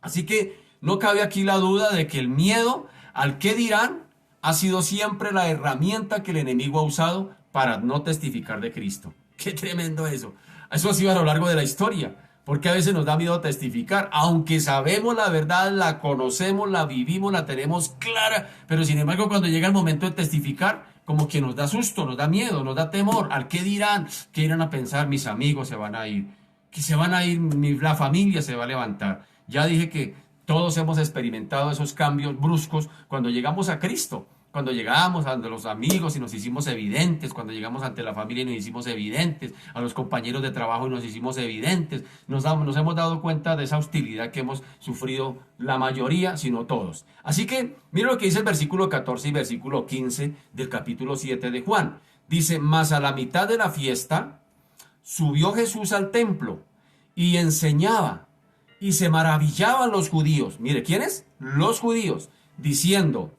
Así que no cabe aquí la duda de que el miedo al qué dirán ha sido siempre la herramienta que el enemigo ha usado para no testificar de Cristo. ¡Qué tremendo eso! Eso ha sido a lo largo de la historia. Porque a veces nos da miedo testificar, aunque sabemos la verdad, la conocemos, la vivimos, la tenemos clara, pero sin embargo cuando llega el momento de testificar, como que nos da susto, nos da miedo, nos da temor. ¿Al qué dirán? ¿Qué irán a pensar? Mis amigos se van a ir, que se van a ir, la familia se va a levantar. Ya dije que todos hemos experimentado esos cambios bruscos cuando llegamos a Cristo. cuando llegábamos ante los amigos y nos hicimos evidentes, cuando llegamos ante la familia y nos hicimos evidentes, a los compañeros de trabajo y nos hicimos evidentes, nos hemos dado cuenta de esa hostilidad que hemos sufrido la mayoría, si no todos. Así que, mira lo que dice el versículo 14 y versículo 15 del capítulo 7 de Juan. Dice, mas a la mitad de la fiesta subió Jesús al templo y enseñaba, y se maravillaban los judíos. Mire, ¿quiénes? Los judíos, diciendo,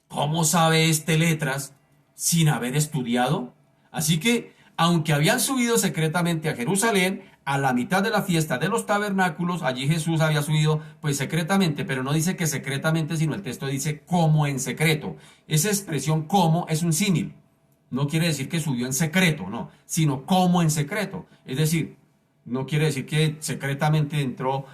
¿cómo sabe este letras sin haber estudiado? Así que, aunque habían subido secretamente a Jerusalén, a la mitad de la fiesta de los tabernáculos, allí Jesús había subido pues secretamente, pero no dice que secretamente, sino el texto dice como en secreto. Esa expresión como es un símil. No quiere decir que subió en secreto, no, sino como en secreto. Es decir, no quiere decir que secretamente entró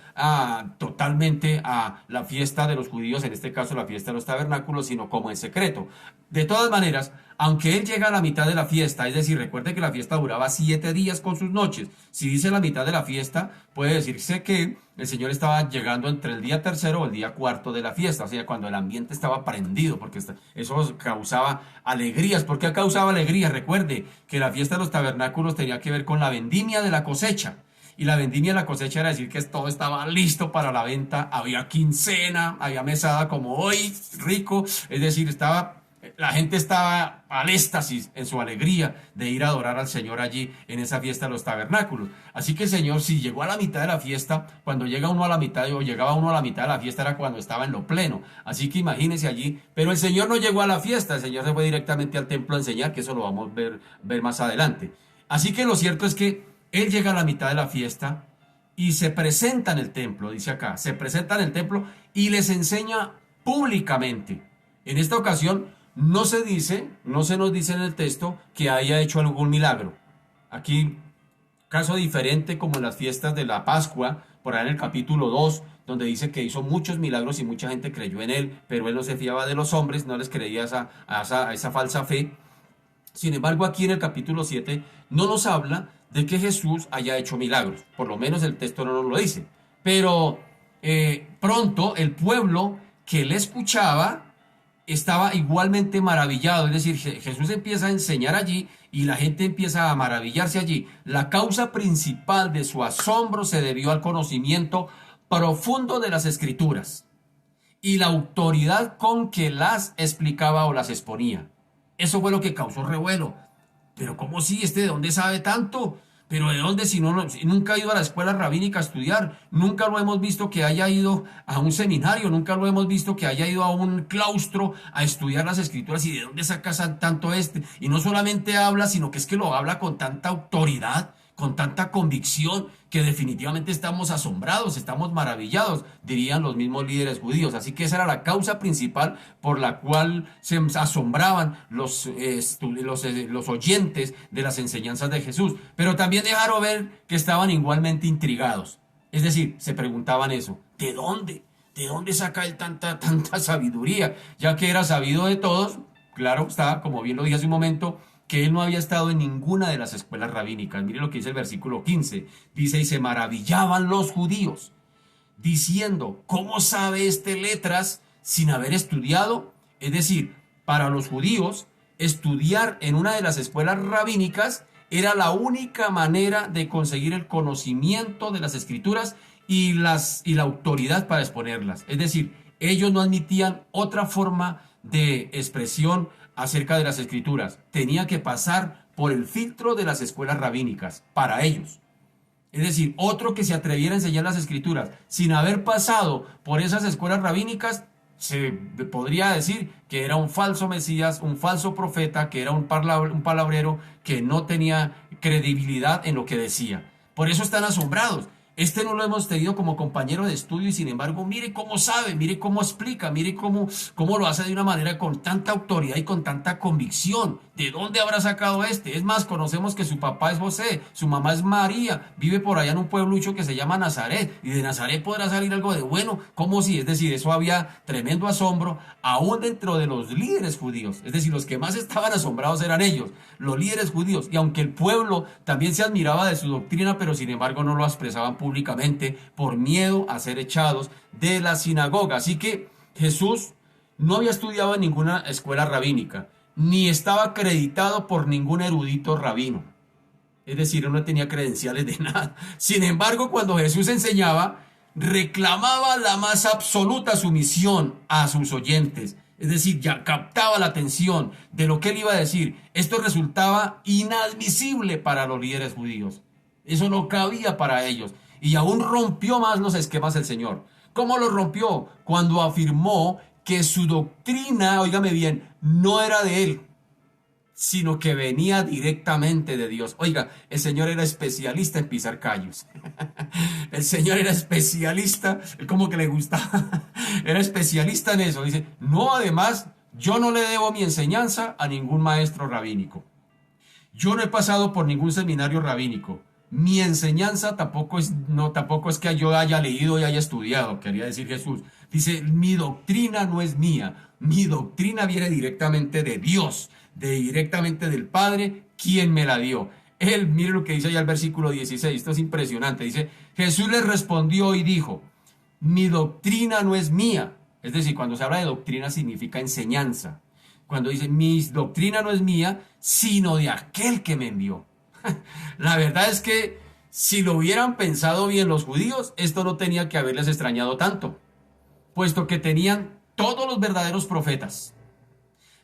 totalmente a la fiesta de los judíos, en este caso la fiesta de los tabernáculos, sino como en secreto. De todas maneras, aunque él llega a la mitad de la fiesta, es decir, recuerde que la fiesta duraba 7 días con sus noches. Si dice la mitad de la fiesta, puede decirse que el Señor estaba llegando entre el día tercero o el día cuarto de la fiesta, o sea, cuando el ambiente estaba prendido, porque eso causaba alegrías. ¿Por qué causaba alegrías? Recuerde que la fiesta de los tabernáculos tenía que ver con la vendimia de la cosecha. Y la vendimia de la cosecha era decir que todo estaba listo para la venta, había quincena, había mesada como hoy, rico, es decir, la gente estaba al éxtasis en su alegría de ir a adorar al Señor allí en esa fiesta de los tabernáculos. Así que el Señor, si llegó a la mitad de la fiesta, cuando llega uno a la mitad o llegaba uno a la mitad de la fiesta era cuando estaba en lo pleno. Así que imagínense allí, pero el Señor no llegó a la fiesta, el Señor se fue directamente al templo a enseñar, que eso lo vamos a ver más adelante. Así que lo cierto es que él llega a la mitad de la fiesta y se presenta en el templo, dice acá, se presenta en el templo y les enseña públicamente. En esta ocasión no se nos dice en el texto que haya hecho algún milagro. Aquí, caso diferente como en las fiestas de la Pascua, por ahí en el capítulo 2, donde dice que hizo muchos milagros y mucha gente creyó en él, pero él no se fiaba de los hombres, no les creía a esa falsa fe. Sin embargo, aquí en el capítulo 7 no nos habla de que Jesús haya hecho milagros. Por lo menos el texto no nos lo dice. Pero pronto el pueblo que le escuchaba estaba igualmente maravillado. Es decir, Jesús empieza a enseñar allí y la gente empieza a maravillarse allí. La causa principal de su asombro se debió al conocimiento profundo de las Escrituras y la autoridad con que las explicaba o las exponía. Eso fue lo que causó revuelo. Pero ¿cómo si de dónde sabe tanto? Pero ¿de dónde si nunca ha ido a la escuela rabínica a estudiar? Nunca lo hemos visto que haya ido a un seminario, nunca lo hemos visto que haya ido a un claustro a estudiar las escrituras. ¿Y de dónde saca tanto este? Y no solamente habla, sino que es que lo habla con tanta autoridad, con tanta convicción, que definitivamente estamos asombrados, estamos maravillados, dirían los mismos líderes judíos. Así que esa era la causa principal por la cual se asombraban los oyentes de las enseñanzas de Jesús. Pero también dejaron ver que estaban igualmente intrigados. Es decir, se preguntaban eso, ¿de dónde? ¿De dónde saca él tanta sabiduría? Ya que era sabido de todos, claro está, como bien lo dije hace un momento, que él no había estado en ninguna de las escuelas rabínicas. Mire lo que dice el versículo 15. Dice, y se maravillaban los judíos, diciendo, ¿cómo sabe este letras sin haber estudiado? Es decir, para los judíos, estudiar en una de las escuelas rabínicas era la única manera de conseguir el conocimiento de las escrituras y la autoridad para exponerlas. Es decir, ellos no admitían otra forma de expresión acerca de las escrituras. Tenía que pasar por el filtro de las escuelas rabínicas para ellos. Es decir, otro que se atreviera a enseñar las escrituras sin haber pasado por esas escuelas rabínicas, se podría decir que era un falso Mesías, un falso profeta, que era un palabrero que no tenía credibilidad en lo que decía. Por eso están asombrados. Este no lo hemos tenido como compañero de estudio y sin embargo, mire cómo sabe, mire cómo explica, mire cómo lo hace de una manera con tanta autoridad y con tanta convicción. ¿De dónde habrá sacado este? Es más, conocemos que su papá es José, su mamá es María, vive por allá en un pueblucho que se llama Nazaret y de Nazaret podrá salir algo de bueno. ¿Cómo si? Es decir, eso había tremendo asombro aún dentro de los líderes judíos. Es decir, los que más estaban asombrados eran ellos, los líderes judíos. Y aunque el pueblo también se admiraba de su doctrina, pero sin embargo no lo expresaban públicamente por miedo a ser echados de la sinagoga. Así que Jesús no había estudiado en ninguna escuela rabínica, ni estaba acreditado por ningún erudito rabino. Es decir, él no tenía credenciales de nada. Sin embargo, cuando Jesús enseñaba, reclamaba la más absoluta sumisión a sus oyentes. Es decir, ya captaba la atención de lo que él iba a decir. Esto resultaba inadmisible para los líderes judíos. Eso no cabía para ellos. Y aún rompió más los esquemas el Señor. ¿Cómo lo rompió? Cuando afirmó que su doctrina, óigame bien, no era de él, sino que venía directamente de Dios. Oiga, el Señor era especialista en pisar callos. El Señor era especialista, como que le gustaba, era especialista en eso. Dice, no, además, yo no le debo mi enseñanza a ningún maestro rabínico. Yo no he pasado por ningún seminario rabínico. Mi enseñanza tampoco es que yo haya leído y haya estudiado, quería decir Jesús. Dice, mi doctrina no es mía, mi doctrina viene directamente de Dios, directamente del Padre, quien me la dio. Él, mire lo que dice allá el versículo 16, esto es impresionante. Dice, Jesús les respondió y dijo, mi doctrina no es mía. Es decir, cuando se habla de doctrina significa enseñanza. Cuando dice, mi doctrina no es mía, sino de aquel que me envió. La verdad es que si lo hubieran pensado bien los judíos, esto no tenía que haberles extrañado tanto, puesto que tenían todos los verdaderos profetas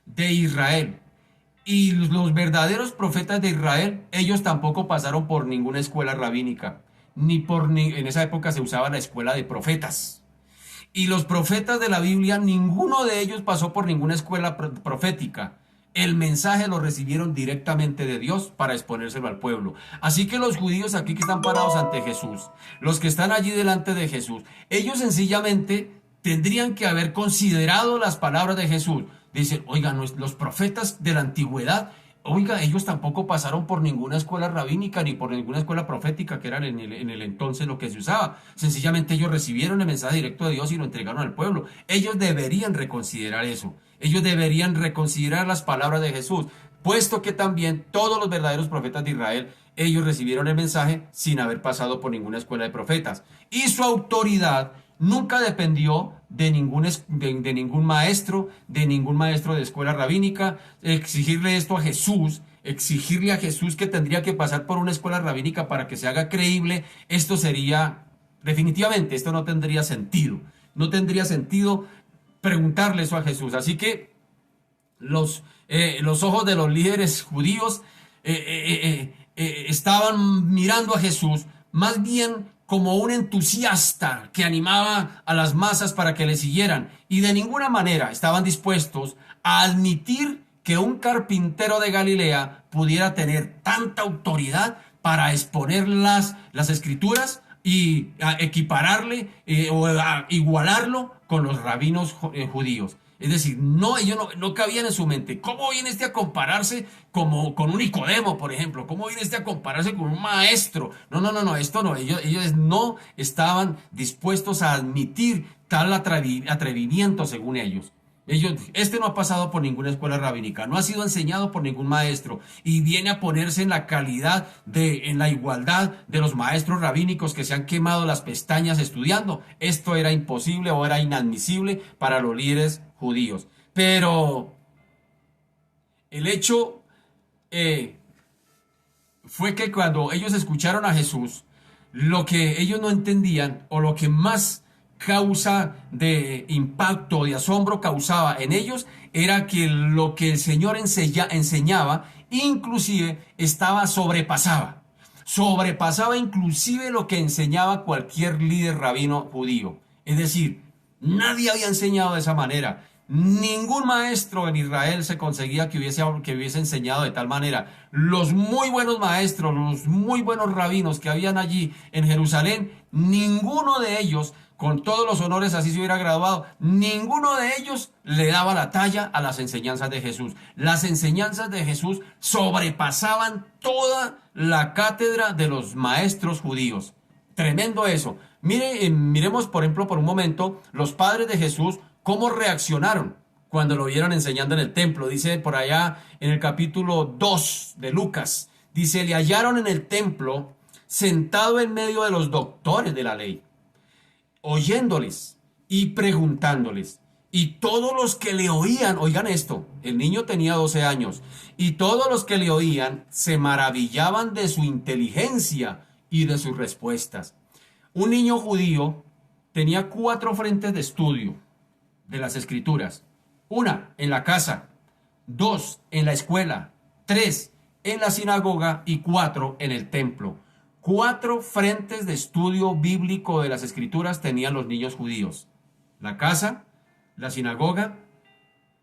de Israel. Y los verdaderos profetas de Israel, ellos tampoco pasaron por ninguna escuela rabínica, en esa época se usaba la escuela de profetas. Y los profetas de la Biblia, ninguno de ellos pasó por ninguna escuela profética. El mensaje lo recibieron directamente de Dios para exponérselo al pueblo. Así que los judíos aquí que están parados ante Jesús, los que están allí delante de Jesús, ellos sencillamente tendrían que haber considerado las palabras de Jesús. Dicen, oigan, los profetas de la antigüedad, oiga, ellos tampoco pasaron por ninguna escuela rabínica ni por ninguna escuela profética, que era en el entonces lo que se usaba. Sencillamente ellos recibieron el mensaje directo de Dios y lo entregaron al pueblo. Ellos deberían reconsiderar eso. Ellos deberían reconsiderar las palabras de Jesús, puesto que también todos los verdaderos profetas de Israel, ellos recibieron el mensaje sin haber pasado por ninguna escuela de profetas. Y su autoridad nunca dependió de ningún maestro, de ningún maestro de escuela rabínica. Exigirle esto a Jesús, exigirle a Jesús que tendría que pasar por una escuela rabínica para que se haga creíble, esto sería, definitivamente, esto no tendría sentido. No tendría sentido preguntarle eso a Jesús. Así que los ojos de los líderes judíos estaban mirando a Jesús más bien como un entusiasta que animaba a las masas para que le siguieran, y de ninguna manera estaban dispuestos a admitir que un carpintero de Galilea pudiera tener tanta autoridad para exponer las escrituras y a equipararle o a igualarlo con los rabinos judíos. Es decir, no, ellos no cabían en su mente. ¿Cómo viene este a compararse con un Nicodemo, por ejemplo? ¿Cómo viene este a compararse con un maestro? No, esto no. Ellos no estaban dispuestos a admitir tal atrevimiento según ellos. Este no ha pasado por ninguna escuela rabínica, no ha sido enseñado por ningún maestro y viene a ponerse en la calidad en la igualdad de los maestros rabínicos que se han quemado las pestañas estudiando. Esto era imposible o era inadmisible para los líderes judíos. Pero el hecho fue que cuando ellos escucharon a Jesús, lo que ellos no entendían o lo que más causa de impacto, de asombro causaba en ellos, era que lo que el Señor enseñaba, inclusive sobrepasaba inclusive lo que enseñaba cualquier líder rabino judío. Es decir, nadie había enseñado de esa manera. Ningún maestro en Israel se conseguía que hubiese enseñado de tal manera. Los muy buenos maestros, los muy buenos rabinos que habían allí en Jerusalén, ninguno de ellos, con todos los honores así se hubiera graduado, ninguno de ellos le daba la talla a las enseñanzas de Jesús. Las enseñanzas de Jesús sobrepasaban toda la cátedra de los maestros judíos. Tremendo eso. Miremos, por ejemplo, por un momento, los padres de Jesús, cómo reaccionaron cuando lo vieron enseñando en el templo. Dice por allá en el capítulo 2 de Lucas, dice, le hallaron en el templo sentado en medio de los doctores de la ley, oyéndoles y preguntándoles. Y todos los que le oían, oigan esto, el niño tenía 12 años, y todos los que le oían se maravillaban de su inteligencia y de sus respuestas. Un niño judío tenía 4 frentes de estudio de las escrituras. Una, en la casa. 2, en la escuela. 3, en la sinagoga. Y 4, en el templo. 4 frentes de estudio bíblico de las escrituras tenían los niños judíos. La casa, la sinagoga,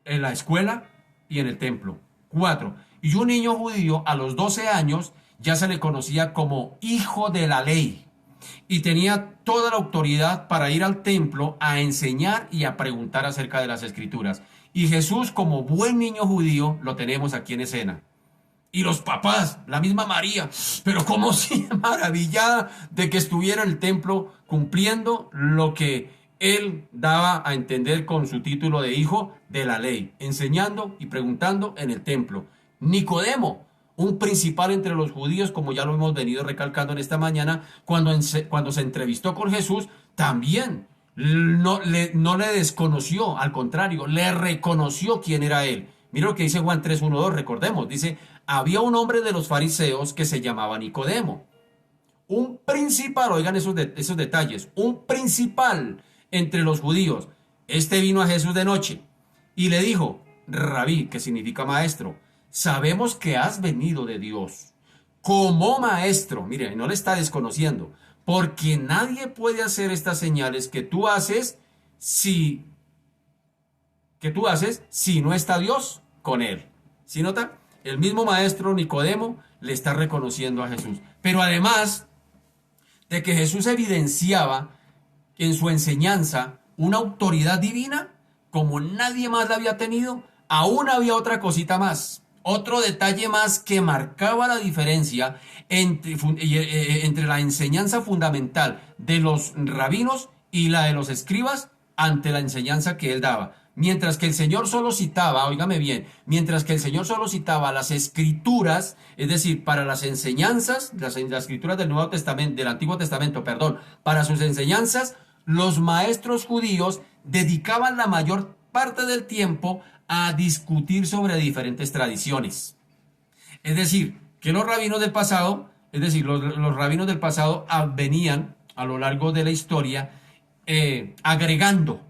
en la escuela y en el templo. 4. Y un niño judío a los 12 años ya se le conocía como hijo de la ley y tenía toda la autoridad para ir al templo a enseñar y a preguntar acerca de las escrituras. Y Jesús, como buen niño judío, lo tenemos aquí en escena. Y los papás, la misma María, pero como si maravillada de que estuviera en el templo cumpliendo lo que él daba a entender con su título de hijo de la ley, enseñando y preguntando en el templo. Nicodemo, un principal entre los judíos, como ya lo hemos venido recalcando en esta mañana, cuando se entrevistó con Jesús, también no le desconoció, al contrario, le reconoció quién era él. Mira lo que dice Juan 3:1-2, recordemos, dice, había un hombre de los fariseos que se llamaba Nicodemo. Un principal, oigan esos detalles, un principal entre los judíos. Este vino a Jesús de noche y le dijo, Rabí, que significa maestro, sabemos que has venido de Dios. Como maestro, mire, no le está desconociendo, porque nadie puede hacer estas señales que tú haces si no está Dios con él. ¿Sí nota? El mismo maestro Nicodemo le está reconociendo a Jesús. Pero además de que Jesús evidenciaba en su enseñanza una autoridad divina como nadie más la había tenido, aún había otra cosita más, otro detalle más que marcaba la diferencia entre la enseñanza fundamental de los rabinos y la de los escribas ante la enseñanza que él daba. Mientras que el Señor solo citaba, óigame bien, mientras que el Señor solo citaba las escrituras, es decir, para las enseñanzas, las escrituras del Nuevo Testamento, del Antiguo Testamento, perdón, para sus enseñanzas, los maestros judíos dedicaban la mayor parte del tiempo a discutir sobre diferentes tradiciones. Es decir, que los rabinos del pasado, los rabinos del pasado venían a lo largo de la historia agregando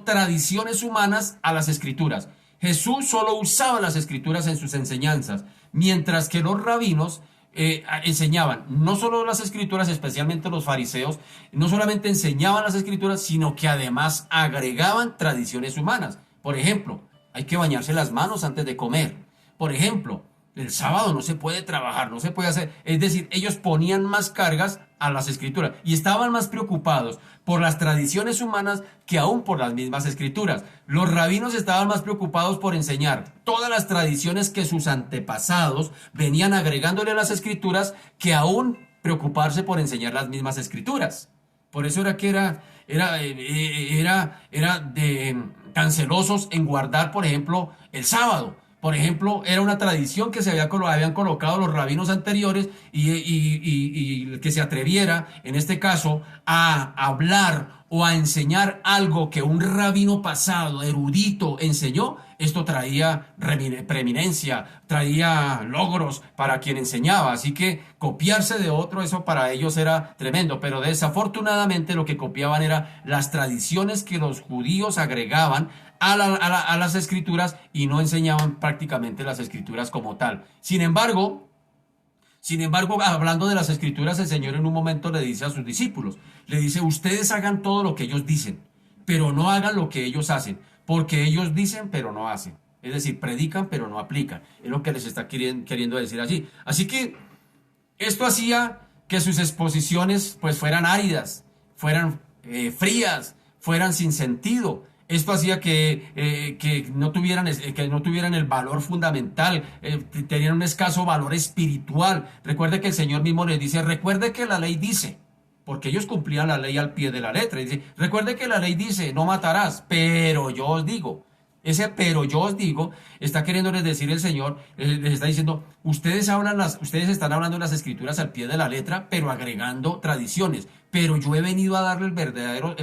tradiciones humanas a las escrituras. Jesús solo usaba las escrituras en sus enseñanzas, mientras que los rabinos enseñaban no solo las escrituras, especialmente los fariseos, no solamente enseñaban las escrituras, sino que además agregaban tradiciones humanas. Por ejemplo, hay que bañarse las manos antes de comer. Por ejemplo, el sábado no se puede trabajar, no se puede hacer. Es decir, ellos ponían más cargas a las escrituras y estaban más preocupados por las tradiciones humanas que aún por las mismas escrituras. Los rabinos estaban más preocupados por enseñar todas las tradiciones que sus antepasados venían agregándole a las escrituras que aún preocuparse por enseñar las mismas escrituras. Por eso era que era tan celosos en guardar, por ejemplo, el sábado. Por ejemplo, era una tradición que habían colocado los rabinos anteriores y que se atreviera, en este caso, a hablar o a enseñar algo que un rabino pasado, erudito, enseñó, esto traía preeminencia, traía logros para quien enseñaba. Así que copiarse de otro, eso para ellos era tremendo. Pero desafortunadamente lo que copiaban era las tradiciones que los judíos agregaban a las escrituras y no enseñaban prácticamente las escrituras como tal. Sin embargo, hablando de las escrituras, el Señor en un momento le dice a sus discípulos, le dice, ustedes hagan todo lo que ellos dicen, pero no hagan lo que ellos hacen, porque ellos dicen, pero no hacen. Es decir, predican, pero no aplican. Es lo que les está queriendo decir allí. Así que esto hacía que sus exposiciones pues fueran áridas, fueran frías, fueran sin sentido. Esto hacía que no tuvieran el valor fundamental, tenían un escaso valor espiritual. Recuerde que el Señor mismo les dice, recuerde que la ley dice, porque ellos cumplían la ley al pie de la letra. Dice, recuerde que la ley dice, no matarás, pero yo os digo. Ese pero yo os digo, está queriéndoles decir el Señor, les está diciendo, ustedes están hablando de las escrituras al pie de la letra, pero agregando tradiciones, pero yo he venido a darle el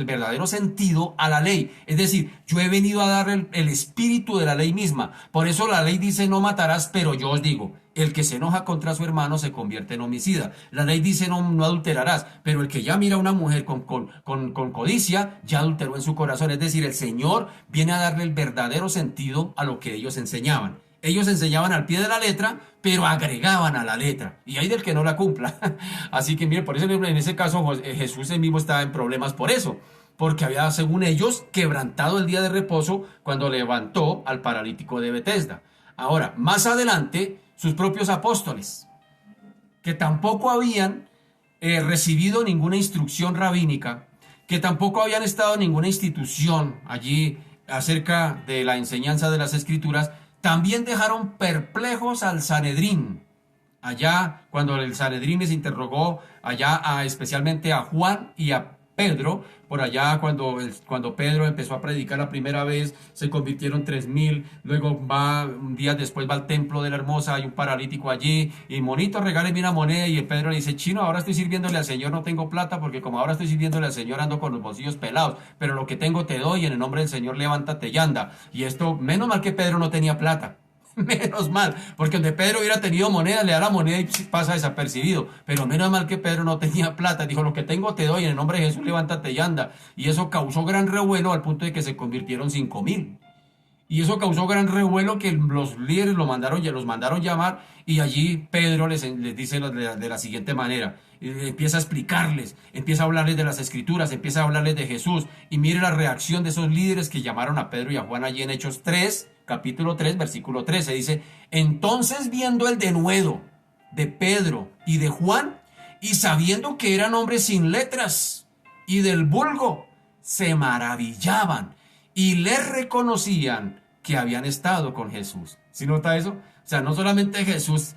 verdadero sentido a la ley. Es decir, yo he venido a darle el espíritu de la ley misma. Por eso la ley dice no matarás, pero yo os digo, el que se enoja contra su hermano se convierte en homicida. La ley dice no adulterarás, pero el que ya mira a una mujer con codicia, ya adulteró en su corazón. Es decir, el Señor viene a darle el verdadero sentido a lo que ellos enseñaban. Ellos enseñaban al pie de la letra, pero agregaban a la letra. Y hay del que no la cumpla. Así que mire, por eso en ese caso Jesús mismo estaba en problemas por eso. Porque había, según ellos, quebrantado el día de reposo cuando levantó al paralítico de Betesda. Ahora, más adelante, sus propios apóstoles, que tampoco habían recibido ninguna instrucción rabínica, que tampoco habían estado en ninguna institución allí acerca de la enseñanza de las Escrituras, también dejaron perplejos al Sanedrín. Allá, cuando el Sanedrín les interrogó, especialmente a Juan y a Pedro, por allá cuando Pedro empezó a predicar la primera vez, se convirtieron 3000, luego un día después va al templo de la Hermosa, hay un paralítico allí, y monito, regáleme una moneda, y Pedro le dice, chino, ahora estoy sirviéndole al Señor, no tengo plata, porque como ahora estoy sirviéndole al Señor ando con los bolsillos pelados, pero lo que tengo te doy, en el nombre del Señor levántate y anda. Y esto, menos mal que Pedro no tenía plata. Menos mal, porque donde Pedro hubiera tenido moneda, le da la moneda y pasa desapercibido. Pero menos mal que Pedro no tenía plata. Dijo, lo que tengo te doy, en el nombre de Jesús levántate y anda. Y eso causó gran revuelo al punto de que se convirtieron 5000. Y eso causó gran revuelo que los líderes los mandaron llamar y allí Pedro les dice de la siguiente manera. Empieza a explicarles, empieza a hablarles de las Escrituras, empieza a hablarles de Jesús. Y mire la reacción de esos líderes que llamaron a Pedro y a Juan allí en Hechos 3, capítulo 3, versículo 13. Dice, entonces viendo el denuedo de Pedro y de Juan, y sabiendo que eran hombres sin letras y del vulgo, se maravillaban y les reconocían que habían estado con Jesús. ¿Sí nota eso? O sea, no solamente Jesús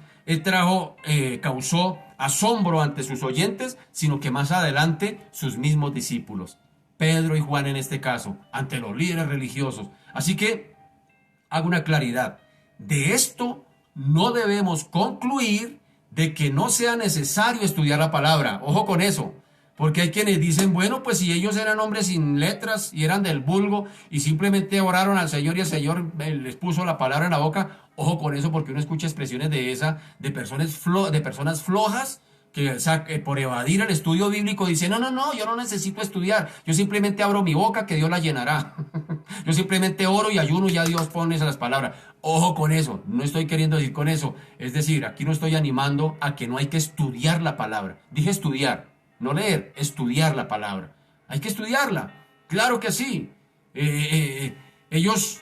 causó asombro ante sus oyentes, sino que más adelante sus mismos discípulos, Pedro y Juan en este caso, ante los líderes religiosos. Así que hago una claridad. De esto no debemos concluir de que no sea necesario estudiar la palabra. Ojo con eso. Porque hay quienes dicen, bueno, pues si ellos eran hombres sin letras y eran del vulgo y simplemente oraron al Señor y el Señor les puso la palabra en la boca, ojo con eso porque uno escucha expresiones de personas flojas que por evadir el estudio bíblico dicen, no, yo no necesito estudiar, yo simplemente abro mi boca que Dios la llenará. Yo simplemente oro y ayuno y ya Dios pone esas palabras. Ojo con eso, no estoy queriendo decir con eso. Es decir, aquí no estoy animando a que no hay que estudiar la palabra. Dije estudiar. No leer, estudiar la palabra. Hay que estudiarla. Claro que sí. Ellos,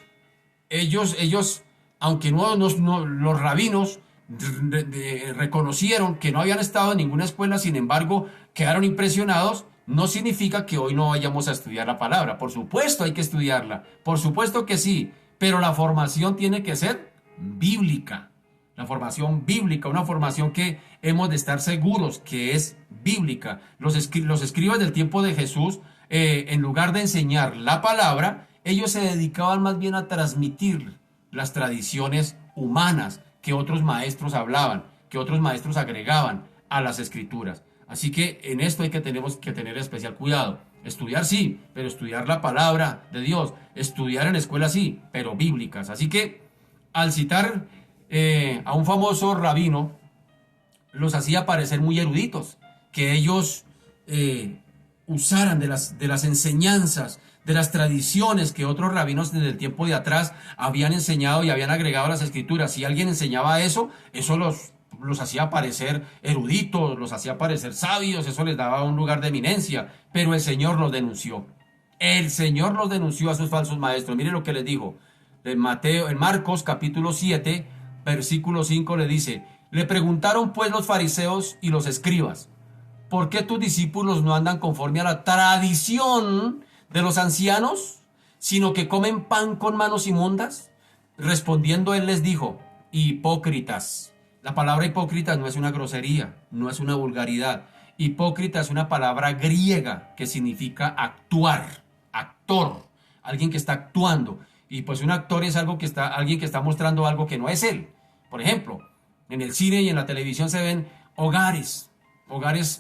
aunque los rabinos reconocieron que no habían estado en ninguna escuela, sin embargo, quedaron impresionados, no significa que hoy no vayamos a estudiar la palabra. Por supuesto hay que estudiarla. Por supuesto que sí. Pero la formación tiene que ser bíblica. La formación bíblica, una formación que hemos de estar seguros que es bíblica. Los escribas del tiempo de Jesús, en lugar de enseñar la palabra, ellos se dedicaban más bien a transmitir las tradiciones humanas que otros maestros hablaban, que otros maestros agregaban a las escrituras. Así que en esto tenemos que tener especial cuidado. Estudiar sí, pero estudiar la palabra de Dios. Estudiar en escuelas sí, pero bíblicas. Así que al citar a un famoso rabino, los hacía parecer muy eruditos, que ellos usaran de las enseñanzas, de las tradiciones que otros rabinos desde el tiempo de atrás habían enseñado y habían agregado a las escrituras. Si alguien enseñaba eso los hacía parecer eruditos, los hacía parecer sabios, eso les daba un lugar de eminencia, pero el Señor los denunció. El Señor los denunció a sus falsos maestros. Mire lo que les dijo. En Marcos capítulo 7, versículo 5 le dice, le preguntaron pues los fariseos y los escribas, ¿por qué tus discípulos no andan conforme a la tradición de los ancianos, sino que comen pan con manos inmundas? Respondiendo él les dijo, hipócritas. La palabra hipócrita no es una grosería, no es una vulgaridad. Hipócrita es una palabra griega que significa actuar, actor, alguien que está actuando. Y pues un actor es alguien que está mostrando algo que no es él. Por ejemplo, en el cine y en la televisión se ven hogares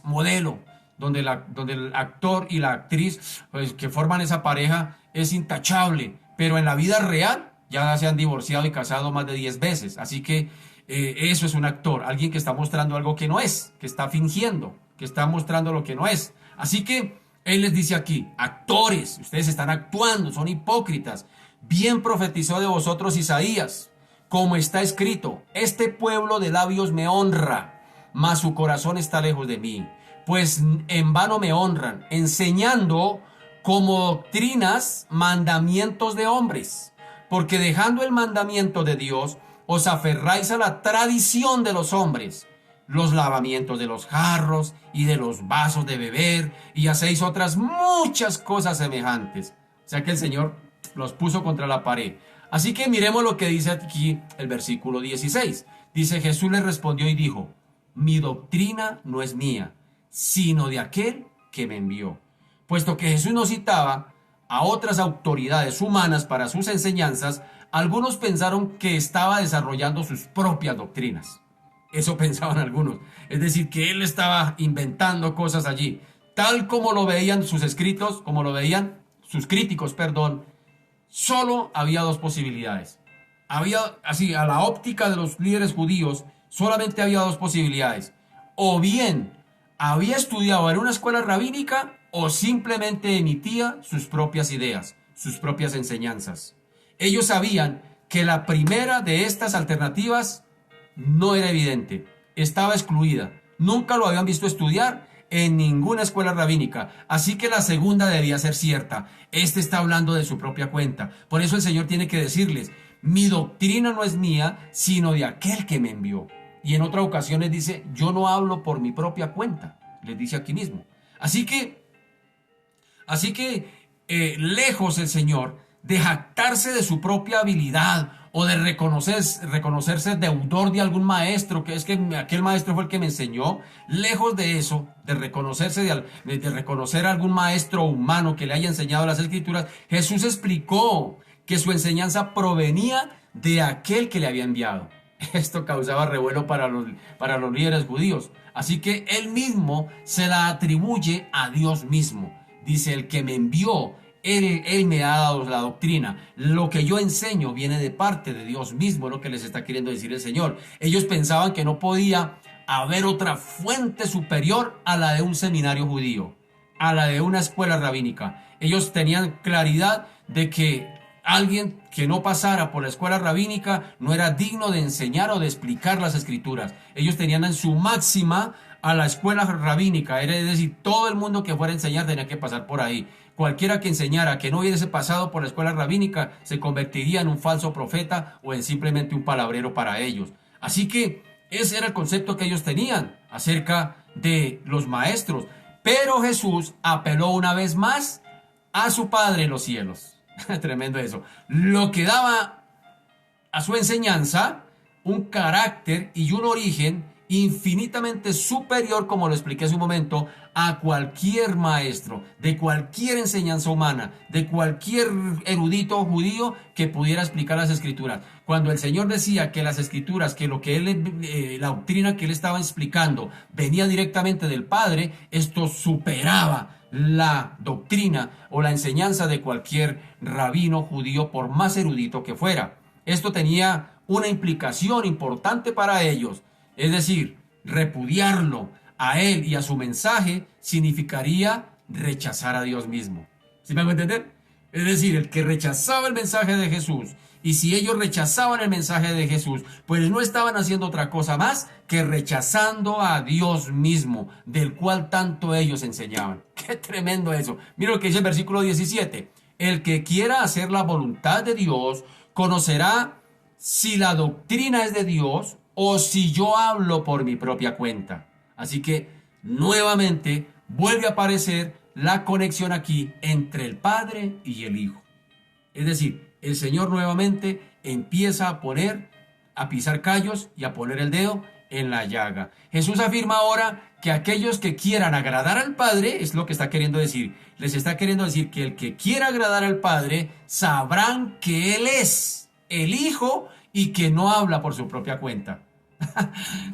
modelo, donde el actor y la actriz pues, que forman esa pareja es intachable, pero en la vida real ya se han divorciado y casado más de 10 veces. Así que eso es un actor, alguien que está mostrando algo que no es, que está fingiendo, que está mostrando lo que no es. Así que él les dice aquí, actores, ustedes están actuando, son hipócritas. Bien profetizó de vosotros Isaías, como está escrito, este pueblo de labios me honra, mas su corazón está lejos de mí. Pues en vano me honran, enseñando como doctrinas mandamientos de hombres. Porque dejando el mandamiento de Dios, os aferráis a la tradición de los hombres, los lavamientos de los jarros y de los vasos de beber, y hacéis otras muchas cosas semejantes. O sea que el Señor los puso contra la pared. Así que miremos lo que dice aquí el versículo 16. Dice, Jesús le respondió y dijo, mi doctrina no es mía, sino de aquel que me envió. Puesto que Jesús no citaba a otras autoridades humanas para sus enseñanzas, algunos pensaron que estaba desarrollando sus propias doctrinas. Eso pensaban algunos. Es decir, que él estaba inventando cosas allí. Tal como lo veían sus escritos, como lo veían sus críticos, perdón, solo había dos posibilidades. Había, así, a la óptica de los líderes judíos, solamente había dos posibilidades. O bien había estudiado en una escuela rabínica o simplemente emitía sus propias ideas, sus propias enseñanzas. Ellos sabían que la primera de estas alternativas no era evidente, estaba excluida. Nunca lo habían visto estudiar en ninguna escuela rabínica. Así que la segunda debía ser cierta. Este está hablando de su propia cuenta. Por eso el Señor tiene que decirles, mi doctrina no es mía, sino de aquel que me envió. Y en otra ocasión les dice, yo no hablo por mi propia cuenta. Les dice aquí mismo. Así que lejos el Señor de jactarse de su propia habilidad o de reconocerse deudor de algún maestro, que es que aquel maestro fue el que me enseñó, lejos de eso, de reconocer a algún maestro humano que le haya enseñado las escrituras, Jesús explicó que su enseñanza provenía de aquel que le había enviado. Esto causaba revuelo para los líderes judíos. Así que él mismo se la atribuye a Dios mismo. Dice, el que me envió, él me ha dado la doctrina. Lo que yo enseño viene de parte de Dios mismo, es lo que les está queriendo decir el Señor. Ellos pensaban que no podía haber otra fuente superior a la de un seminario judío, a la de una escuela rabínica. Ellos tenían claridad de que alguien que no pasara por la escuela rabínica no era digno de enseñar o de explicar las escrituras. Ellos tenían en su máxima a la escuela rabínica, es decir, todo el mundo que fuera a enseñar tenía que pasar por ahí. Cualquiera que enseñara que no hubiese pasado por la escuela rabínica se convertiría en un falso profeta o en simplemente un palabrero para ellos. Así que ese era el concepto que ellos tenían acerca de los maestros. Pero Jesús apeló una vez más a su Padre en los cielos. Tremendo eso. Lo que daba a su enseñanza un carácter y un origen infinitamente superior, como lo expliqué hace un momento, a cualquier maestro, de cualquier enseñanza humana, de cualquier erudito judío que pudiera explicar las escrituras. Cuando el Señor decía que las escrituras, que lo que la doctrina que él estaba explicando venía directamente del Padre, esto superaba la doctrina o la enseñanza de cualquier rabino judío, por más erudito que fuera. Esto tenía una implicación importante para ellos. Es decir, repudiarlo a él y a su mensaje significaría rechazar a Dios mismo. ¿Sí me hago entender? Es decir, el que rechazaba el mensaje de Jesús, y si ellos rechazaban el mensaje de Jesús, pues no estaban haciendo otra cosa más que rechazando a Dios mismo, del cual tanto ellos enseñaban. ¡Qué tremendo eso! Mira lo que dice el versículo 17. El que quiera hacer la voluntad de Dios, conocerá si la doctrina es de Dios o si yo hablo por mi propia cuenta. Así que nuevamente vuelve a aparecer la conexión aquí entre el Padre y el Hijo. Es decir, el Señor nuevamente empieza a pisar callos y a poner el dedo en la llaga. Jesús afirma ahora que aquellos que quieran agradar al Padre, es lo que está queriendo decir, les está queriendo decir que el que quiera agradar al Padre sabrán que Él es el Hijo y que no habla por su propia cuenta.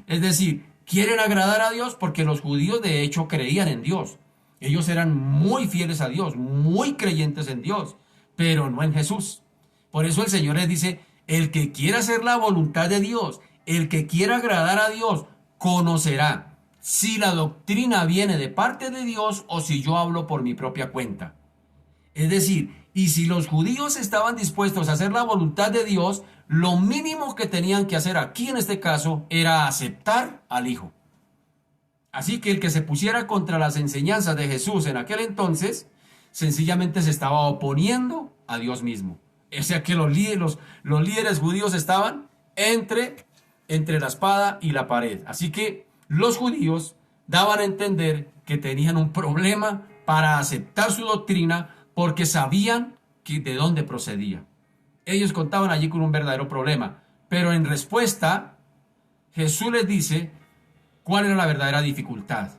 Es decir, ¿Quieren agradar a Dios? Porque los judíos de hecho creían en Dios. Ellos eran muy fieles a Dios, muy creyentes en Dios, pero no en Jesús. Por eso el Señor les dice, el que quiera hacer la voluntad de Dios, el que quiera agradar a Dios, conocerá si la doctrina viene de parte de Dios o si yo hablo por mi propia cuenta. Es decir, y si los judíos estaban dispuestos a hacer la voluntad de Dios, lo mínimo que tenían que hacer aquí en este caso era aceptar al Hijo. Así que el que se pusiera contra las enseñanzas de Jesús en aquel entonces, sencillamente se estaba oponiendo a Dios mismo. O sea que los líderes judíos estaban entre la espada y la pared. Así que los judíos daban a entender que tenían un problema para aceptar su doctrina porque sabían de dónde procedía. Ellos contaban allí con un verdadero problema. Pero en respuesta, Jesús les dice cuál era la verdadera dificultad.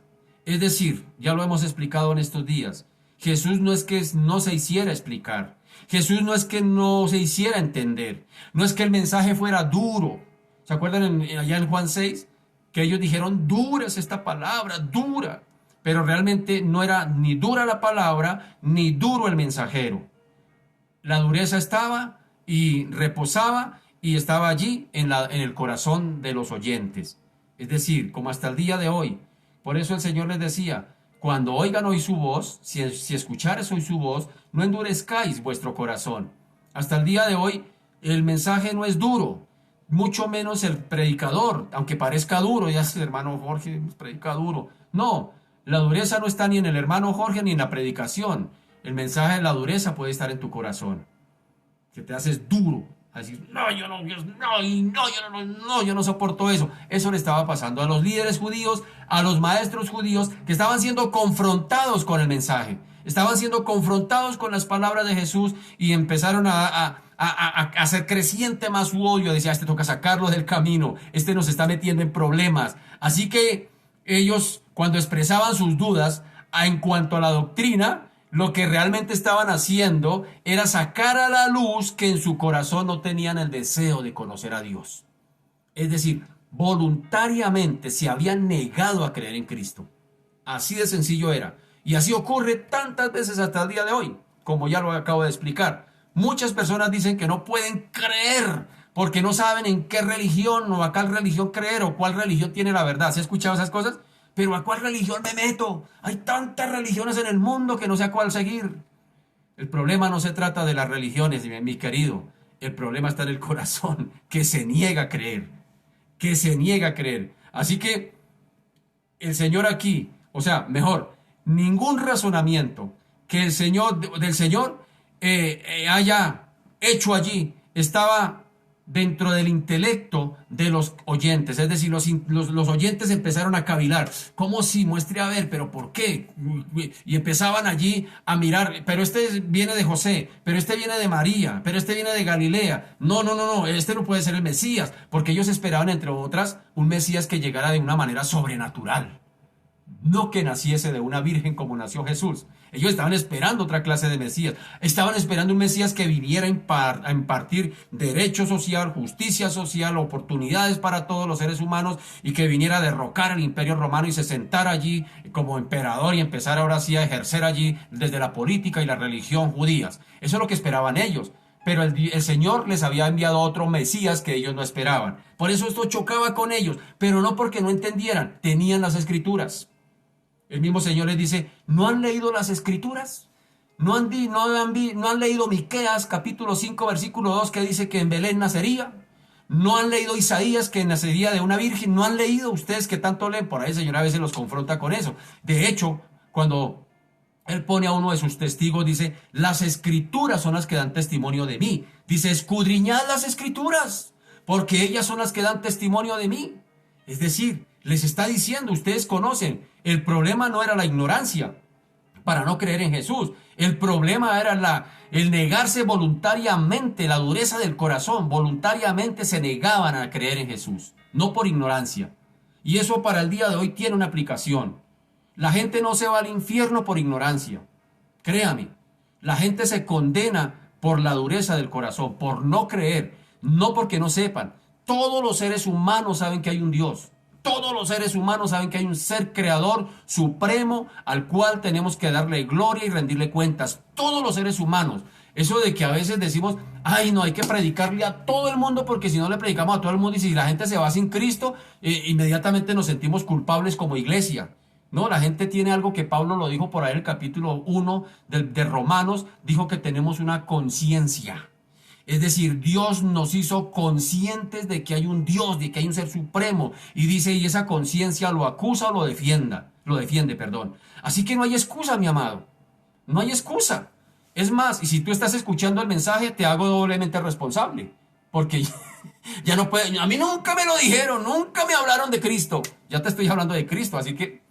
Es decir, ya lo hemos explicado en estos días, Jesús no es que no se hiciera explicar. Jesús no es que no se hiciera entender. No es que el mensaje fuera duro. ¿Se acuerdan allá en Juan 6? Que ellos dijeron, dura es esta palabra, dura. Pero realmente no era ni dura la palabra, ni duro el mensajero. La dureza estaba y reposaba y estaba allí en el corazón de los oyentes. Es decir, como hasta el día de hoy. Por eso el Señor les decía, cuando oigan hoy su voz, si escuchares hoy su voz, no endurezcáis vuestro corazón. Hasta el día de hoy el mensaje no es duro, mucho menos el predicador, aunque parezca duro, ya el hermano Jorge predica duro. No, la dureza no está ni en el hermano Jorge ni en la predicación. El mensaje de la dureza puede estar en tu corazón, que te haces duro, a decir, no, yo no, Dios, no, y no, yo no soporto eso. Eso le estaba pasando a los líderes judíos, a los maestros judíos, que estaban siendo confrontados con el mensaje, estaban siendo confrontados con las palabras de Jesús y empezaron a hacer creciente más su odio. Decía, este toca sacarlo del camino, este nos está metiendo en problemas. Así que ellos, cuando expresaban sus dudas en cuanto a la doctrina, lo que realmente estaban haciendo era sacar a la luz que en su corazón no tenían el deseo de conocer a Dios. Es decir, voluntariamente se habían negado a creer en Cristo. Así de sencillo era. Y así ocurre tantas veces hasta el día de hoy, como ya lo acabo de explicar. Muchas personas dicen que no pueden creer porque no saben en qué religión o a cuál religión creer o cuál religión tiene la verdad. ¿Se ha escuchado esas cosas? Pero ¿a cuál religión me meto? Hay tantas religiones en el mundo que no sé a cuál seguir. El problema no se trata de las religiones, mi querido. El problema está en el corazón, que se niega a creer. Que se niega a creer. Así que el Señor aquí, o sea, mejor, ningún razonamiento que el Señor, del Señor haya hecho allí estaba dentro del intelecto de los oyentes. Es decir, los oyentes empezaron a cavilar. ¿Cómo si muestre a ver? ¿Pero por qué? Y empezaban allí a mirar. Pero este viene de José, pero este viene de María, pero este viene de Galilea. No, este no puede ser el Mesías, porque ellos esperaban, entre otras, un Mesías que llegara de una manera sobrenatural. No que naciese de una virgen como nació Jesús. Ellos estaban esperando otra clase de Mesías. Estaban esperando un Mesías que viniera a impartir derecho social, justicia social, oportunidades para todos los seres humanos y que viniera a derrocar el imperio romano y se sentara allí como emperador y empezara ahora sí a ejercer allí desde la política y la religión judías. Eso es lo que esperaban ellos. Pero el Señor les había enviado otro Mesías que ellos no esperaban. Por eso esto chocaba con ellos, pero no porque no entendieran, tenían las Escrituras. El mismo Señor les dice, ¿no han leído las Escrituras? ¿No han leído Miqueas capítulo 5 versículo 2 que dice que en Belén nacería? ¿No han leído Isaías que nacería de una virgen? ¿No han leído ustedes que tanto leen? Por ahí el Señor a veces los confronta con eso. De hecho, cuando Él pone a uno de sus testigos, dice, las Escrituras son las que dan testimonio de mí. Dice, escudriñad las Escrituras, porque ellas son las que dan testimonio de mí. Es decir, les está diciendo, ustedes conocen, el problema no era la ignorancia para no creer en Jesús. El problema era el negarse voluntariamente, la dureza del corazón. Voluntariamente se negaban a creer en Jesús, no por ignorancia. Y eso para el día de hoy tiene una aplicación. La gente no se va al infierno por ignorancia. Créame, la gente se condena por la dureza del corazón, por no creer, no porque no sepan. Todos los seres humanos saben que hay un Dios. Todos los seres humanos saben que hay un ser creador supremo al cual tenemos que darle gloria y rendirle cuentas. Todos los seres humanos. Eso de que a veces decimos, ay, no, hay que predicarle a todo el mundo porque si no le predicamos a todo el mundo y si la gente se va sin Cristo, inmediatamente nos sentimos culpables como iglesia. No, la gente tiene algo que Pablo lo dijo por ahí en el capítulo 1 de Romanos, dijo que tenemos una conciencia. Es decir, Dios nos hizo conscientes de que hay un Dios, de que hay un ser supremo. Y dice, y esa conciencia lo acusa o lo defiende, perdón. Así que no hay excusa, mi amado. No hay excusa. Es más, y si tú estás escuchando el mensaje, te hago doblemente responsable. Porque ya no puede, a mí nunca me lo dijeron, nunca me hablaron de Cristo. Ya te estoy hablando de Cristo, así que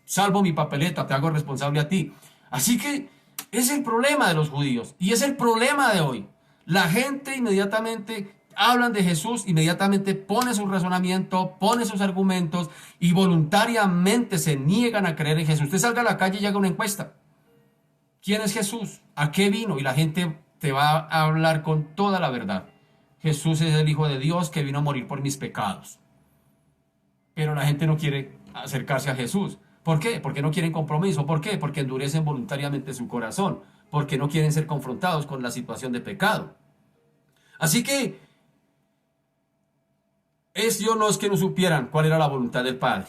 salvo mi papeleta, te hago responsable a ti. Así que es el problema de los judíos y es el problema de hoy. La gente inmediatamente hablan de Jesús, inmediatamente pone su razonamiento, pone sus argumentos y voluntariamente se niegan a creer en Jesús. Usted salga a la calle y haga una encuesta. ¿Quién es Jesús? ¿A qué vino? Y la gente te va a hablar con toda la verdad. Jesús es el Hijo de Dios que vino a morir por mis pecados. Pero la gente no quiere acercarse a Jesús. ¿Por qué? Porque no quieren compromiso. ¿Por qué? Porque endurecen voluntariamente su corazón. Porque no quieren ser confrontados con la situación de pecado. Así que ellos no es que no supieran cuál era la voluntad del Padre.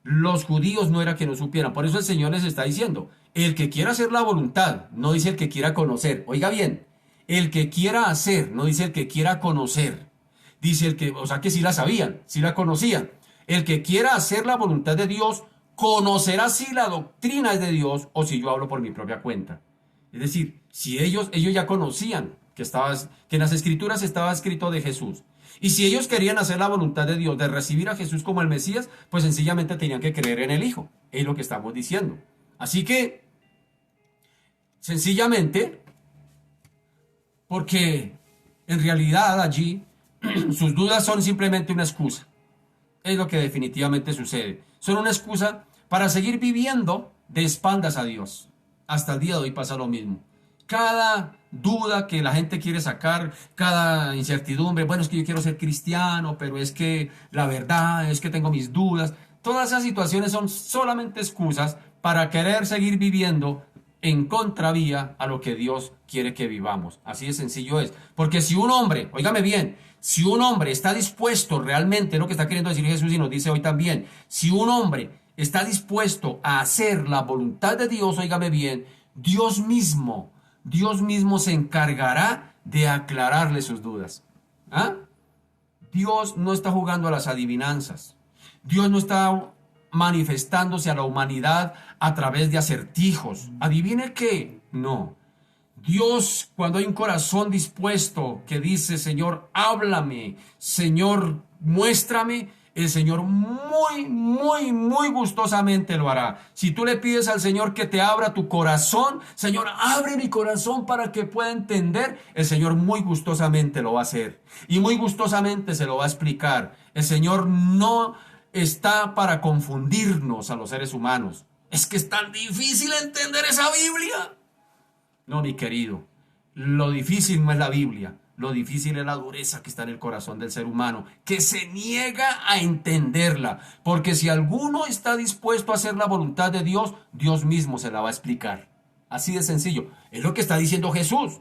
Los judíos no era que no supieran. Por eso el Señor les está diciendo, el que quiera hacer la voluntad, no dice el que quiera conocer. Oiga bien, el que quiera hacer, no dice el que quiera conocer. Dice el que, o sea que sí la sabían, sí la conocían. El que quiera hacer la voluntad de Dios, conocerá si la doctrina es de Dios o si yo hablo por mi propia cuenta. Es decir, si ellos ya conocían que en las Escrituras estaba escrito de Jesús. Y si ellos querían hacer la voluntad de Dios, de recibir a Jesús como el Mesías, pues sencillamente tenían que creer en el Hijo. Es lo que estamos diciendo. Así que, sencillamente, porque en realidad allí sus dudas son simplemente una excusa. Es lo que definitivamente sucede. Son una excusa para seguir viviendo de espaldas a Dios. Hasta el día de hoy pasa lo mismo. Cada duda que la gente quiere sacar, cada incertidumbre, bueno, es que yo quiero ser cristiano, pero es que la verdad es que tengo mis dudas. Todas esas situaciones son solamente excusas para querer seguir viviendo en contravía a lo que Dios quiere que vivamos. Así de sencillo es. Porque si un hombre, óigame bien, si un hombre está dispuesto realmente, lo que está queriendo decir Jesús y nos dice hoy también, si un hombre está dispuesto a hacer la voluntad de Dios, óigame bien, Dios mismo se encargará de aclararle sus dudas. ¿Ah? Dios no está jugando a las adivinanzas. Dios no está manifestándose a la humanidad a través de acertijos. ¿Adivine qué? No. Dios, cuando hay un corazón dispuesto que dice, Señor, háblame, Señor, muéstrame, el Señor muy gustosamente lo hará. Si tú le pides al Señor que te abra tu corazón, Señor, abre mi corazón para que pueda entender, el Señor muy gustosamente lo va a hacer. Y muy gustosamente se lo va a explicar. El Señor no está para confundirnos a los seres humanos. Es que es tan difícil entender esa Biblia. No, mi querido, lo difícil no es la Biblia, lo difícil es la dureza que está en el corazón del ser humano, que se niega a entenderla, porque si alguno está dispuesto a hacer la voluntad de Dios, Dios mismo se la va a explicar. Así de sencillo, es lo que está diciendo Jesús.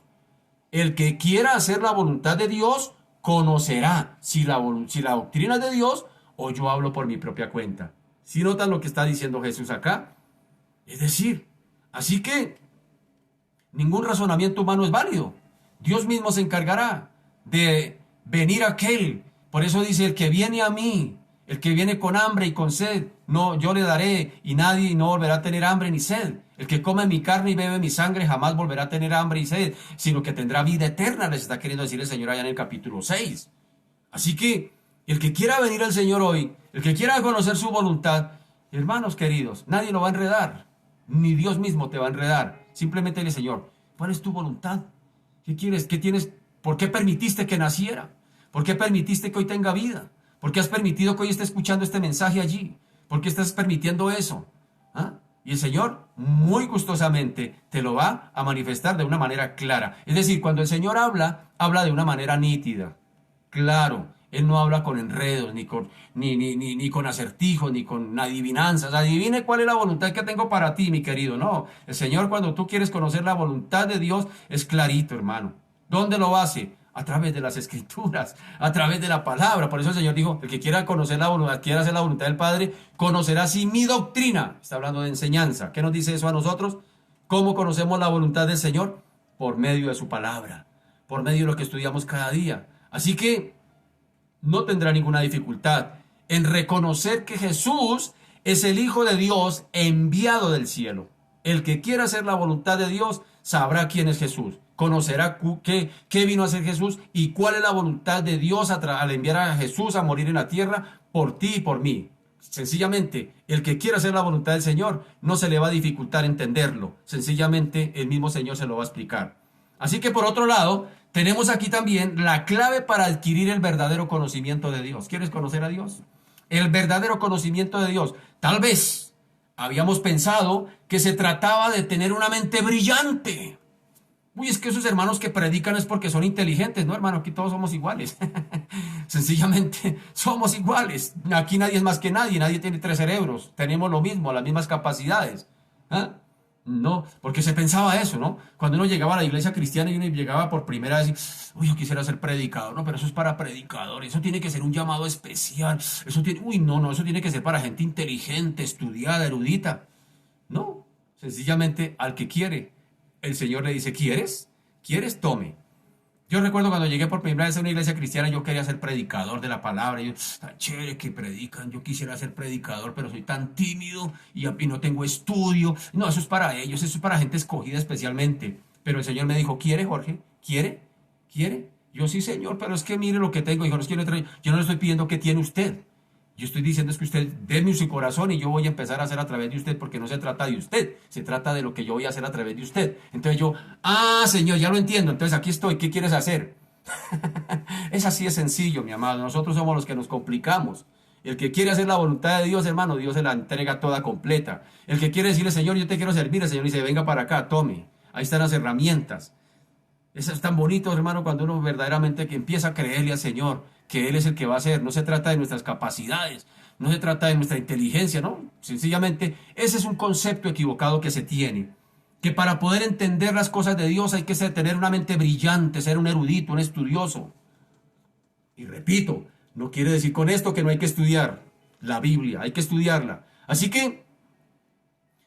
El que quiera hacer la voluntad de Dios, conocerá si la doctrina es de Dios o yo hablo por mi propia cuenta. ¿Sí notan lo que está diciendo Jesús acá? Es decir, así que ningún razonamiento humano es válido. Dios mismo se encargará de venir aquel. Por eso dice, el que viene a mí, el que viene con hambre y con sed, no, yo le daré y nadie no volverá a tener hambre ni sed. El que come mi carne y bebe mi sangre jamás volverá a tener hambre y sed, sino que tendrá vida eterna, les está queriendo decir el Señor allá en el capítulo 6. Así que el que quiera venir al Señor hoy, el que quiera conocer su voluntad, hermanos queridos, nadie lo va a enredar, ni Dios mismo te va a enredar. Simplemente dile, Señor, ¿cuál es tu voluntad? ¿Qué quieres? ¿Qué tienes? ¿Por qué permitiste que naciera? ¿Por qué permitiste que hoy tenga vida? ¿Por qué has permitido que hoy esté escuchando este mensaje allí? ¿Por qué estás permitiendo eso? ¿Ah? Y el Señor muy gustosamente te lo va a manifestar de una manera clara. Es decir, cuando el Señor habla, habla de una manera nítida. Claro, Él no habla con enredos, ni con acertijos, ni con adivinanzas. Adivine cuál es la voluntad que tengo para ti, mi querido. No, el Señor, cuando tú quieres conocer la voluntad de Dios, es clarito, hermano. ¿Dónde lo hace? A través de las Escrituras, a través de la palabra. Por eso el Señor dijo, el que quiera conocer la voluntad, quiera hacer la voluntad del Padre, conocerá así mi doctrina. Está hablando de enseñanza. ¿Qué nos dice eso a nosotros? ¿Cómo conocemos la voluntad del Señor? Por medio de su palabra, por medio de lo que estudiamos cada día. Así que no tendrá ninguna dificultad en reconocer que Jesús es el Hijo de Dios enviado del cielo. El que quiera hacer la voluntad de Dios sabrá quién es Jesús, conocerá qué vino a hacer Jesús y cuál es la voluntad de Dios al enviar a Jesús a morir en la tierra por ti y por mí. Sencillamente, el que quiera hacer la voluntad del Señor no se le va a dificultar entenderlo. Sencillamente, el mismo Señor se lo va a explicar. Así que por otro lado, tenemos aquí también la clave para adquirir el verdadero conocimiento de Dios. ¿Quieres conocer a Dios? El verdadero conocimiento de Dios. Tal vez habíamos pensado que se trataba de tener una mente brillante. Uy, es que esos hermanos que predican es porque son inteligentes, ¿no, hermano? Aquí todos somos iguales. Sencillamente, somos iguales. Aquí nadie es más que nadie, nadie tiene 3 cerebros. Tenemos lo mismo, las mismas capacidades. ¿Ah? No, porque se pensaba eso, ¿no? Cuando uno llegaba a la iglesia cristiana y uno llegaba por primera vez y, uy, yo quisiera ser predicador, no, pero eso es para predicadores, eso tiene que ser un llamado especial, eso tiene, uy, no, eso tiene que ser para gente inteligente, estudiada, erudita. No, sencillamente al que quiere. El Señor le dice, ¿quieres? ¿Quieres? Tome. Yo recuerdo cuando llegué por primera vez a una iglesia cristiana, yo quería ser predicador de la palabra. Yo, tan chévere que predican, yo quisiera ser predicador, pero soy tan tímido y no tengo estudio. No, eso es para ellos, eso es para gente escogida especialmente. Pero el Señor me dijo, ¿quiere, Jorge? ¿Quiere? ¿Quiere? Yo sí, Señor, pero es que mire lo que tengo. Dijo, no es que yo no le estoy pidiendo que tiene usted. Yo estoy diciendo es que usted déme su corazón y yo voy a empezar a hacer a través de usted porque no se trata de usted, se trata de lo que yo voy a hacer a través de usted. Entonces yo, Señor, ya lo entiendo, entonces aquí estoy, ¿qué quieres hacer? Es así de sencillo, mi amado, nosotros somos los que nos complicamos. El que quiere hacer la voluntad de Dios, hermano, Dios se la entrega toda completa. El que quiere decirle, Señor, yo te quiero servir, el Señor dice, venga para acá, tome. Ahí están las herramientas. Eso es tan bonito, hermano, cuando uno verdaderamente que empieza a creerle al Señor, que Él es el que va a hacer. No se trata de nuestras capacidades, no se trata de nuestra inteligencia, ¿no? Sencillamente, ese es un concepto equivocado que se tiene. Que para poder entender las cosas de Dios hay que tener una mente brillante, ser un erudito, un estudioso. Y repito, no quiere decir con esto que no hay que estudiar la Biblia, hay que estudiarla. Así que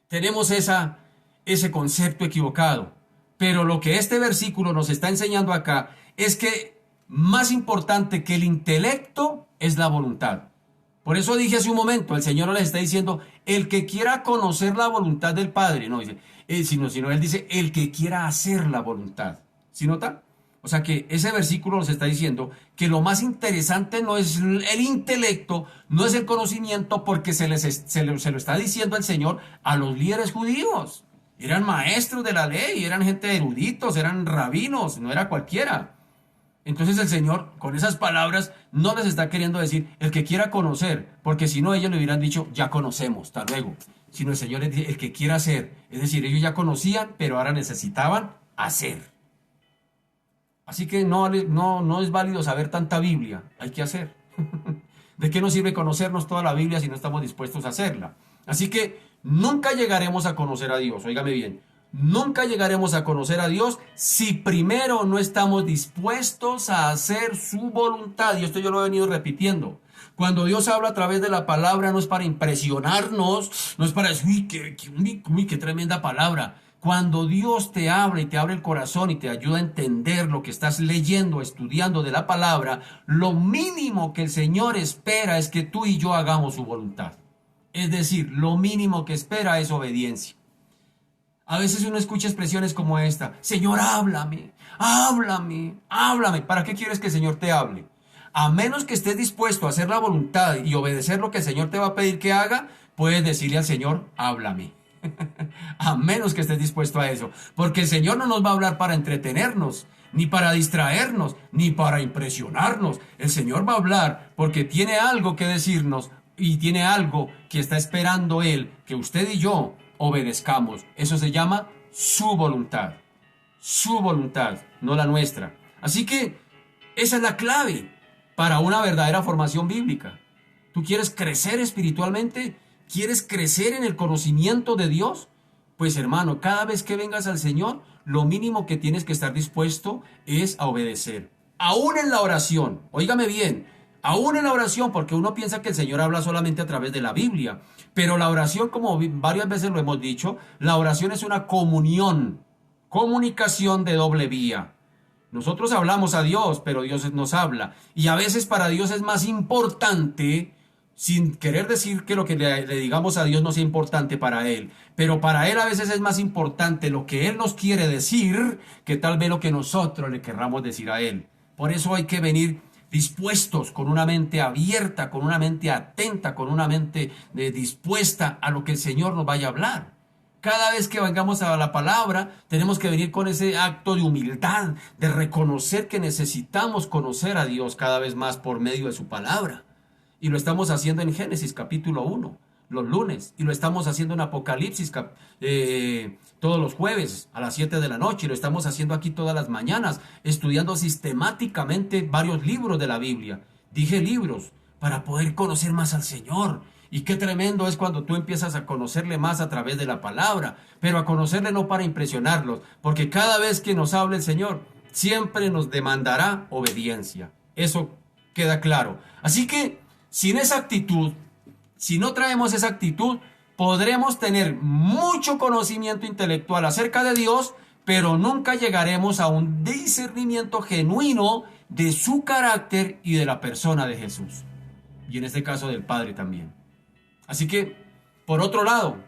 tenemos ese concepto equivocado. Pero lo que este versículo nos está enseñando acá es que más importante que el intelecto es la voluntad. Por eso dije hace un momento, el Señor no les está diciendo, el que quiera conocer la voluntad del Padre, no dice, sino Él dice, el que quiera hacer la voluntad. ¿Sí nota? O sea que ese versículo nos está diciendo que lo más interesante no es el intelecto, no es el conocimiento, porque se lo está diciendo el Señor a los líderes judíos. Eran maestros de la ley, eran gente eruditos, eran rabinos, no era cualquiera. Entonces el Señor, con esas palabras, no les está queriendo decir el que quiera conocer, porque si no ellos le hubieran dicho, ya conocemos, hasta luego. Sino el Señor les dice, el que quiera hacer. Es decir, ellos ya conocían, pero ahora necesitaban hacer. Así que no es válido saber tanta Biblia, hay que hacer. ¿De qué nos sirve conocernos toda la Biblia si no estamos dispuestos a hacerla? Así que nunca llegaremos a conocer a Dios, óigame bien, nunca llegaremos a conocer a Dios si primero no estamos dispuestos a hacer su voluntad. Y esto yo lo he venido repitiendo. Cuando Dios habla a través de la palabra no es para impresionarnos, no es para decir, uy, qué tremenda palabra. Cuando Dios te habla y te abre el corazón y te ayuda a entender lo que estás leyendo, estudiando de la palabra, lo mínimo que el Señor espera es que tú y yo hagamos su voluntad. Es decir, lo mínimo que espera es obediencia. A veces uno escucha expresiones como esta, Señor, háblame, háblame, háblame. ¿Para qué quieres que el Señor te hable? A menos que estés dispuesto a hacer la voluntad y obedecer lo que el Señor te va a pedir que haga, puedes decirle al Señor, háblame. A menos que estés dispuesto a eso. Porque el Señor no nos va a hablar para entretenernos, ni para distraernos, ni para impresionarnos. El Señor va a hablar porque tiene algo que decirnos y tiene algo que está esperando Él, que usted y yo obedezcamos. Eso se llama su voluntad, no la nuestra. Así que esa es la clave. para una verdadera formación bíblica. ¿Tú quieres crecer espiritualmente? ¿Quieres crecer en el conocimiento de Dios? Pues hermano, cada vez que vengas al Señor, lo mínimo que tienes que estar dispuesto es a obedecer. Aún en la oración, óigame bien, aún en la oración, porque uno piensa que el Señor habla solamente a través de la Biblia, pero la oración, como varias veces lo hemos dicho, la oración es una comunión, comunicación de doble vía. Nosotros hablamos a Dios, pero Dios nos habla. Y a veces para Dios es más importante, sin querer decir que lo que le digamos a Dios no sea importante para Él, pero para Él a veces es más importante lo que Él nos quiere decir que tal vez lo que nosotros le querramos decir a Él. Por eso hay que venir dispuestos, con una mente abierta, con una mente atenta, con una mente dispuesta a lo que el Señor nos vaya a hablar. Cada vez que vengamos a la palabra, tenemos que venir con ese acto de humildad, de reconocer que necesitamos conocer a Dios cada vez más por medio de su palabra. Y lo estamos haciendo en Génesis capítulo 1, los lunes, y lo estamos haciendo en Apocalipsis todos los jueves a las 7 de la noche, y lo estamos haciendo aquí todas las mañanas, estudiando sistemáticamente varios libros de la Biblia. Dije libros para poder conocer más al Señor. Y qué tremendo es cuando tú empiezas a conocerle más a través de la palabra, pero a conocerle no para impresionarlos, porque cada vez que nos hable el Señor, siempre nos demandará obediencia. Eso queda claro. Así que, sin esa actitud, si no traemos esa actitud, podremos tener mucho conocimiento intelectual acerca de Dios, pero nunca llegaremos a un discernimiento genuino de su carácter y de la persona de Jesús. Y en este caso del Padre también. Así que, por otro lado,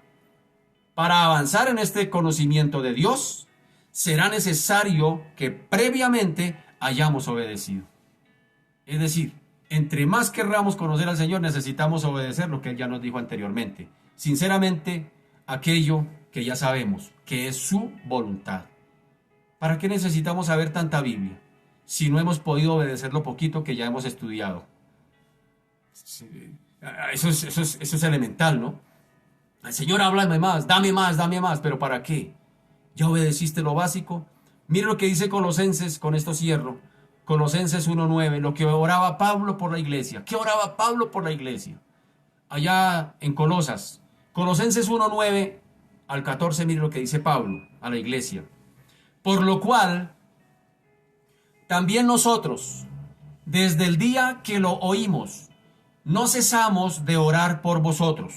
para avanzar en este conocimiento de Dios, será necesario que previamente hayamos obedecido. Es decir, entre más querramos conocer al Señor, necesitamos obedecer lo que Él ya nos dijo anteriormente. Sinceramente, aquello que ya sabemos, que es su voluntad. ¿Para qué necesitamos saber tanta Biblia si no hemos podido obedecer lo poquito que ya hemos estudiado? Eso es elemental, ¿no? El Señor, háblame más, pero ¿para qué? ¿Ya obedeciste lo básico? Mire lo que dice Colosenses, con esto cierro. Colosenses 1:9, lo que oraba Pablo por la iglesia. ¿Qué oraba Pablo por la iglesia? Allá en Colosas. Colosenses 1:9 al 14, mire lo que dice Pablo a la iglesia. Por lo cual, también nosotros, desde el día que lo oímos, no cesamos de orar por vosotros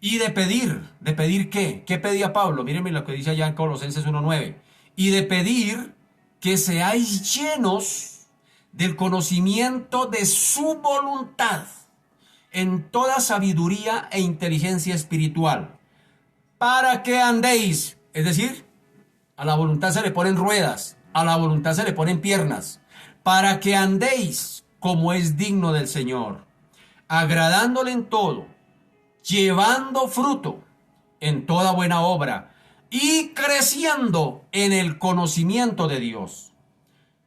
y de pedir ¿qué? ¿Qué pedía Pablo? Mírenme lo que dice allá en Colosenses 1:9. Y de pedir que seáis llenos del conocimiento de su voluntad en toda sabiduría e inteligencia espiritual, para que andéis, es decir, a la voluntad se le ponen ruedas, a la voluntad se le ponen piernas, para que andéis como es digno del Señor, agradándole en todo, llevando fruto en toda buena obra y creciendo en el conocimiento de Dios.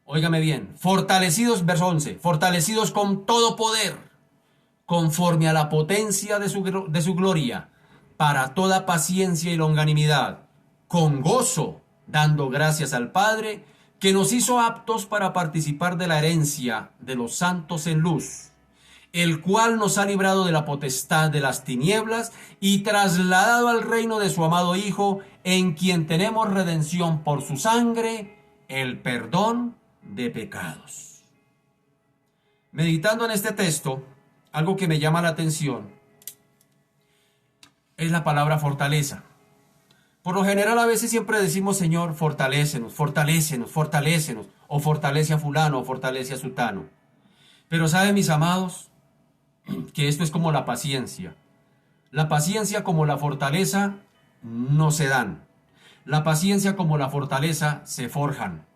Óigame bien, fortalecidos, verso 11, fortalecidos con todo poder, conforme a la potencia de su gloria, para toda paciencia y longanimidad, con gozo, dando gracias al Padre, que nos hizo aptos para participar de la herencia de los santos en luz, el cual nos ha librado de la potestad de las tinieblas y trasladado al reino de su amado Hijo, en quien tenemos redención por su sangre, el perdón de pecados. Meditando en este texto, algo que me llama la atención es la palabra fortaleza. Por lo general a veces siempre decimos, Señor, fortalécenos, fortalécenos, fortalécenos, o fortalece a fulano, o fortalece a sutano. Pero ¿saben, mis amados, que esto es como la paciencia? La paciencia como la fortaleza no se dan. La paciencia como la fortaleza se forjan.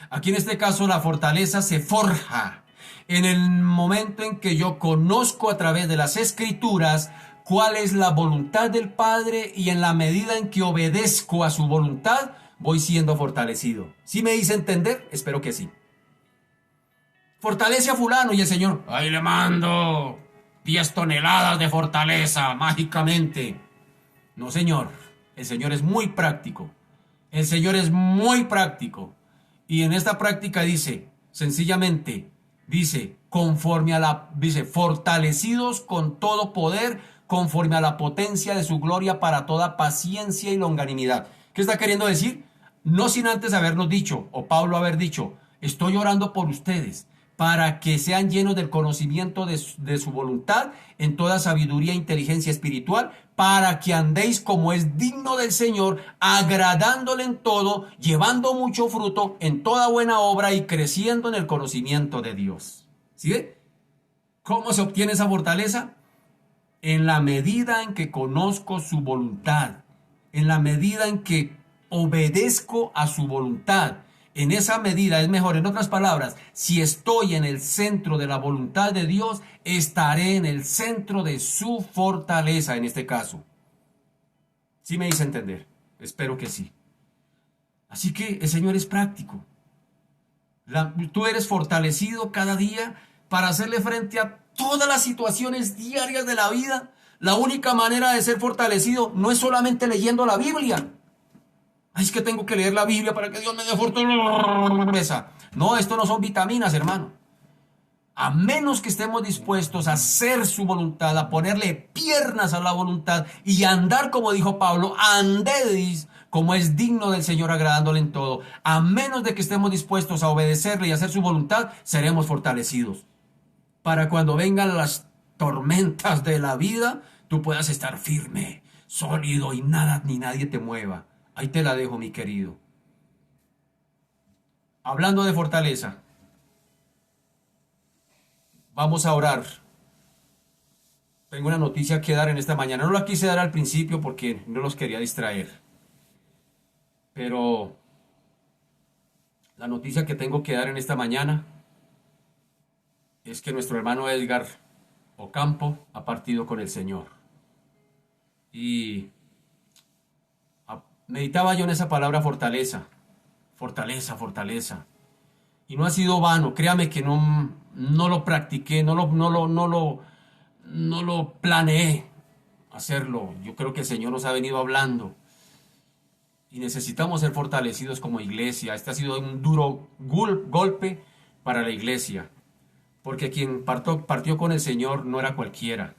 Aquí en este caso la fortaleza se forja en el momento en que yo conozco a través de las Escrituras cuál es la voluntad del Padre, y en la medida en que obedezco a su voluntad, voy siendo fortalecido. ¿Sí me hice entender? Espero que sí. Fortalece a fulano y el Señor, ahí le mando 10 toneladas de fortaleza mágicamente. No, Señor, el Señor es muy práctico. El Señor es muy práctico. Y en esta práctica dice, sencillamente, dice, fortalecidos con todo poder, conforme a la potencia de su gloria para toda paciencia y longanimidad. ¿Qué está queriendo decir? No sin antes habernos dicho, o Pablo haber dicho, estoy orando por ustedes, para que sean llenos del conocimiento de su voluntad, en toda sabiduría e inteligencia espiritual, para que andéis como es digno del Señor, agradándole en todo, llevando mucho fruto en toda buena obra y creciendo en el conocimiento de Dios. ¿Sí ve? ¿Cómo se obtiene esa fortaleza? En la medida en que conozco su voluntad, en la medida en que obedezco a su voluntad. En esa medida es mejor, en otras palabras, si estoy en el centro de la voluntad de Dios, estaré en el centro de su fortaleza en este caso. ¿Sí me hice entender? Espero que sí. Así que el Señor es práctico. Tú eres fortalecido cada día para hacerle frente a todas las situaciones diarias de la vida. La única manera de ser fortalecido no es solamente leyendo la Biblia. Ay, es que tengo que leer la Biblia para que Dios me dé fortaleza. No, esto no son vitaminas, hermano. A menos que estemos dispuestos a hacer su voluntad, a ponerle piernas a la voluntad y andar como dijo Pablo, andéis como es digno del Señor, agradándole en todo. A menos de que estemos dispuestos a obedecerle y hacer su voluntad, seremos fortalecidos. Para cuando vengan las tormentas de la vida, tú puedas estar firme, sólido y nada ni nadie te mueva. Ahí te la dejo, mi querido. Hablando de fortaleza, vamos a orar. Tengo una noticia que dar en esta mañana. No la quise dar al principio porque no los quería distraer. Pero la noticia que tengo que dar en esta mañana es que nuestro hermano Edgar Ocampo ha partido con el Señor. Y meditaba yo en esa palabra fortaleza. Fortaleza, fortaleza. Y no ha sido vano, créame que no lo practiqué, no lo planeé hacerlo. Yo creo que el Señor nos ha venido hablando. Y necesitamos ser fortalecidos como iglesia. Este ha sido un duro golpe para la iglesia. Porque quien partió con el Señor no era cualquiera.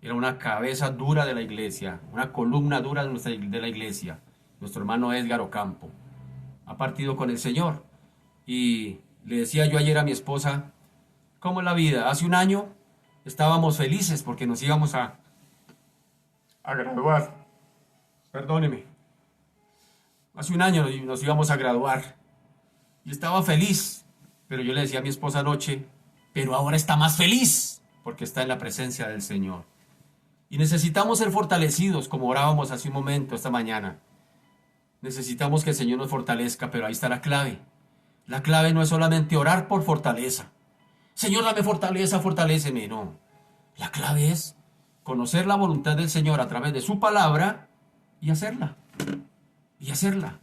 Era una cabeza dura de la iglesia, una columna dura de la iglesia. Nuestro hermano Edgar Ocampo ha partido con el Señor. Y le decía yo ayer a mi esposa, ¿cómo es la vida? Hace un año estábamos felices porque nos íbamos a graduar. Perdóneme. Hace un año nos íbamos a graduar. Y estaba feliz. Pero yo le decía a mi esposa anoche, pero ahora está más feliz porque está en la presencia del Señor. Y necesitamos ser fortalecidos como orábamos hace un momento esta mañana. Necesitamos que el Señor nos fortalezca, pero ahí está la clave. La clave no es solamente orar por fortaleza. Señor, dame fortaleza, fortaléceme. No. La clave es conocer la voluntad del Señor a través de su palabra y hacerla. Y hacerla.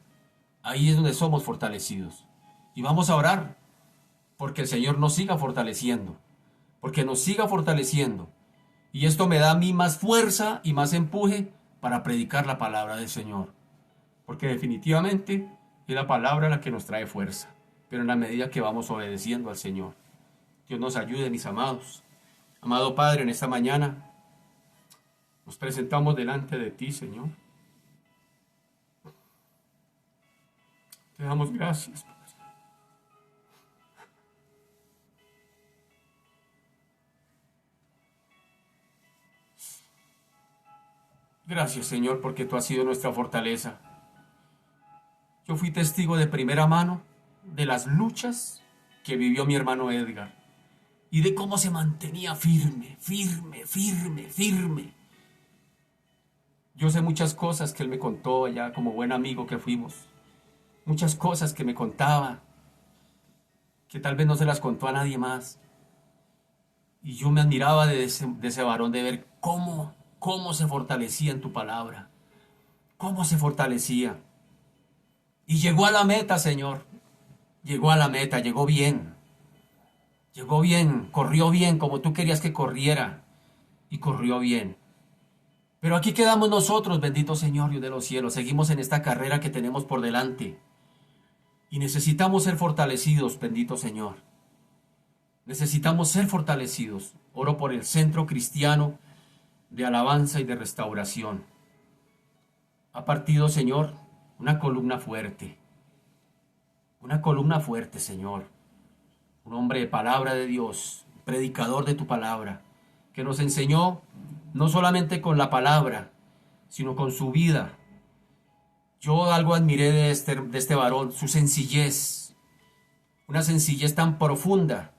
Ahí es donde somos fortalecidos. Y vamos a orar porque el Señor nos siga fortaleciendo. Porque nos siga fortaleciendo. Y esto me da a mí más fuerza y más empuje para predicar la palabra del Señor. Porque definitivamente es la palabra la que nos trae fuerza. Pero en la medida que vamos obedeciendo al Señor. Dios nos ayude, mis amados. Amado Padre, en esta mañana nos presentamos delante de ti, Señor. Te damos gracias, Padre. Gracias, Señor, porque tú has sido nuestra fortaleza. Yo fui testigo de primera mano de las luchas que vivió mi hermano Edgar y de cómo se mantenía firme, firme, firme, firme. Yo sé muchas cosas que él me contó allá como buen amigo que fuimos. Muchas cosas que me contaba, que tal vez no se las contó a nadie más. Y yo me admiraba de ese varón, de ver cómo se fortalecía en tu palabra. Cómo se fortalecía. Y llegó a la meta, Señor. Llegó a la meta, llegó bien. Llegó bien, corrió bien como tú querías que corriera. Y corrió bien. Pero aquí quedamos nosotros, bendito Señor, Dios de los cielos. Seguimos en esta carrera que tenemos por delante. Y necesitamos ser fortalecidos, bendito Señor. Necesitamos ser fortalecidos. Oro por el Centro Cristiano de Alabanza y de Restauración. Ha partido, Señor, una columna fuerte, Señor. Un hombre de palabra de Dios, predicador de tu palabra, que nos enseñó no solamente con la palabra, sino con su vida. Yo algo admiré de este varón, su sencillez, una sencillez tan profunda,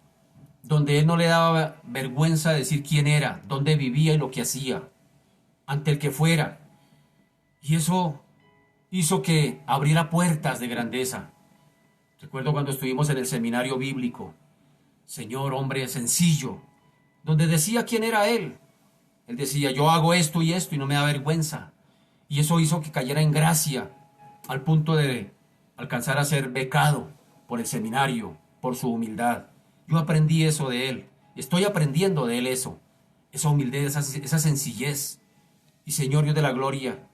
donde él no le daba vergüenza decir quién era, dónde vivía y lo que hacía, ante el que fuera. Y eso hizo que abriera puertas de grandeza. Recuerdo cuando estuvimos en el seminario bíblico, Señor, hombre sencillo, donde decía quién era él. Él decía, yo hago esto y no me da vergüenza. Y eso hizo que cayera en gracia, al punto de alcanzar a ser becado por el seminario, por su humildad. Yo aprendí eso de él, estoy aprendiendo de él eso, esa humildad, esa sencillez. Y Señor Dios de la gloria,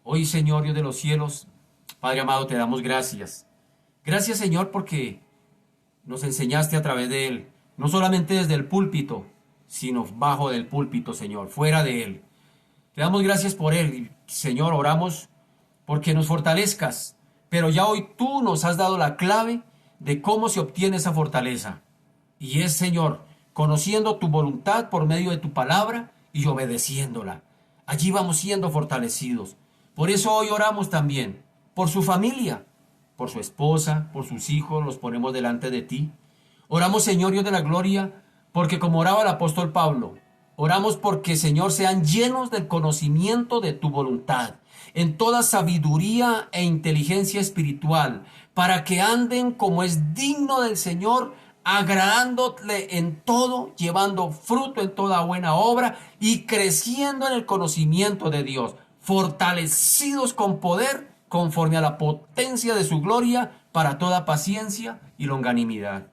hoy Señor Dios de los cielos, Padre amado, te damos gracias. Gracias Señor porque nos enseñaste a través de él, no solamente desde el púlpito, sino bajo del púlpito, Señor, fuera de él. Te damos gracias por él, y, Señor, oramos porque nos fortalezcas, pero ya hoy tú nos has dado la clave de cómo se obtiene esa fortaleza. Y es, Señor, conociendo tu voluntad por medio de tu palabra y obedeciéndola. Allí vamos siendo fortalecidos. Por eso hoy oramos también por su familia, por su esposa, por sus hijos, los ponemos delante de ti. Oramos, Señor Dios de la gloria, porque como oraba el apóstol Pablo, oramos porque, Señor, sean llenos del conocimiento de tu voluntad, en toda sabiduría e inteligencia espiritual, para que anden como es digno del Señor, agradándole en todo, llevando fruto en toda buena obra y creciendo en el conocimiento de Dios, fortalecidos con poder conforme a la potencia de su gloria para toda paciencia y longanimidad.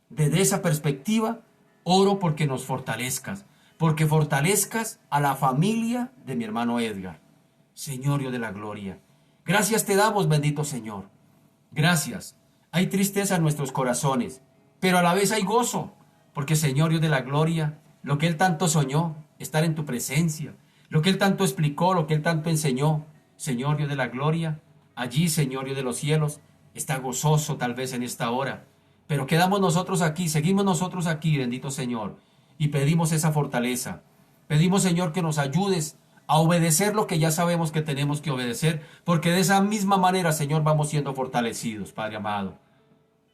Desde esa perspectiva, oro porque nos fortalezcas, porque fortalezcas a la familia de mi hermano Edgar. Señor Dios de la gloria, gracias te damos, bendito Señor. Gracias. Hay tristeza en nuestros corazones, pero a la vez hay gozo, porque Señor Dios de la gloria, lo que Él tanto soñó, estar en tu presencia, lo que Él tanto explicó, lo que Él tanto enseñó, Señor Dios de la gloria, allí, Señor Dios de los cielos, está gozoso tal vez en esta hora, pero quedamos nosotros aquí, seguimos nosotros aquí, bendito Señor, y pedimos esa fortaleza. Pedimos, Señor, que nos ayudes a obedecer lo que ya sabemos que tenemos que obedecer, porque de esa misma manera, Señor, vamos siendo fortalecidos, Padre amado.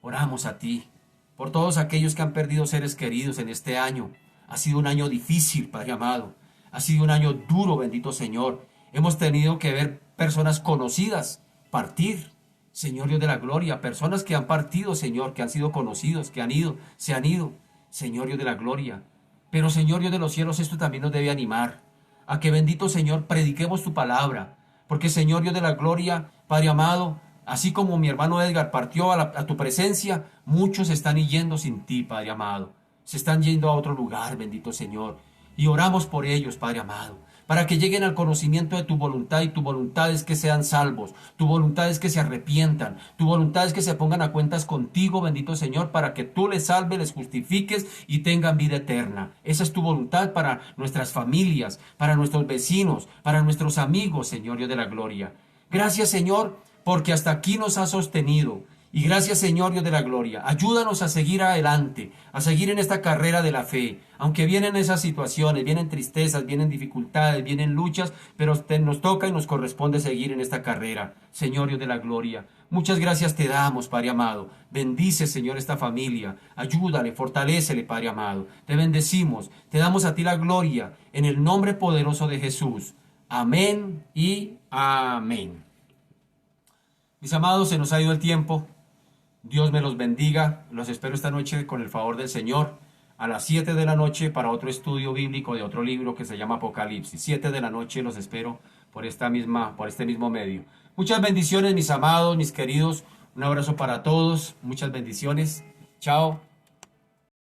Oramos a ti por todos aquellos que han perdido seres queridos en este año. Ha sido un año difícil, Padre amado. Ha sido un año duro, bendito Señor. Hemos tenido que ver personas conocidas partir, Señor Dios de la gloria. Personas que han partido, Señor, que han sido conocidos, que han ido, se han ido, Señor Dios de la gloria. Pero, Señor Dios de los cielos, esto también nos debe animar a que, bendito Señor, prediquemos tu palabra. Porque, Señor Dios de la gloria, Padre amado, así como mi hermano Edgar partió a tu presencia, muchos están yendo sin ti, Padre amado. Se están yendo a otro lugar, bendito Señor. Y oramos por ellos, Padre amado, para que lleguen al conocimiento de tu voluntad, y tu voluntad es que sean salvos, tu voluntad es que se arrepientan, tu voluntad es que se pongan a cuentas contigo, bendito Señor, para que tú les salves, les justifiques y tengan vida eterna. Esa es tu voluntad para nuestras familias, para nuestros vecinos, para nuestros amigos, Señor Dios de la gloria. Gracias, Señor, porque hasta aquí nos has sostenido. Y gracias, Señor Dios de la gloria. Ayúdanos a seguir adelante, a seguir en esta carrera de la fe. Aunque vienen esas situaciones, vienen tristezas, vienen dificultades, vienen luchas, pero nos toca y nos corresponde seguir en esta carrera. Señor Dios de la gloria, muchas gracias te damos, Padre amado. Bendice, Señor, esta familia. Ayúdale, fortalécele, Padre amado. Te bendecimos, te damos a ti la gloria, en el nombre poderoso de Jesús. Amén y amén. Mis amados, se nos ha ido el tiempo. Dios me los bendiga. Los espero esta noche con el favor del Señor a las 7 de la noche para otro estudio bíblico de otro libro que se llama Apocalipsis. 7 de la noche los espero por este mismo medio. Muchas bendiciones, mis amados, mis queridos. Un abrazo para todos. Muchas bendiciones. Chao.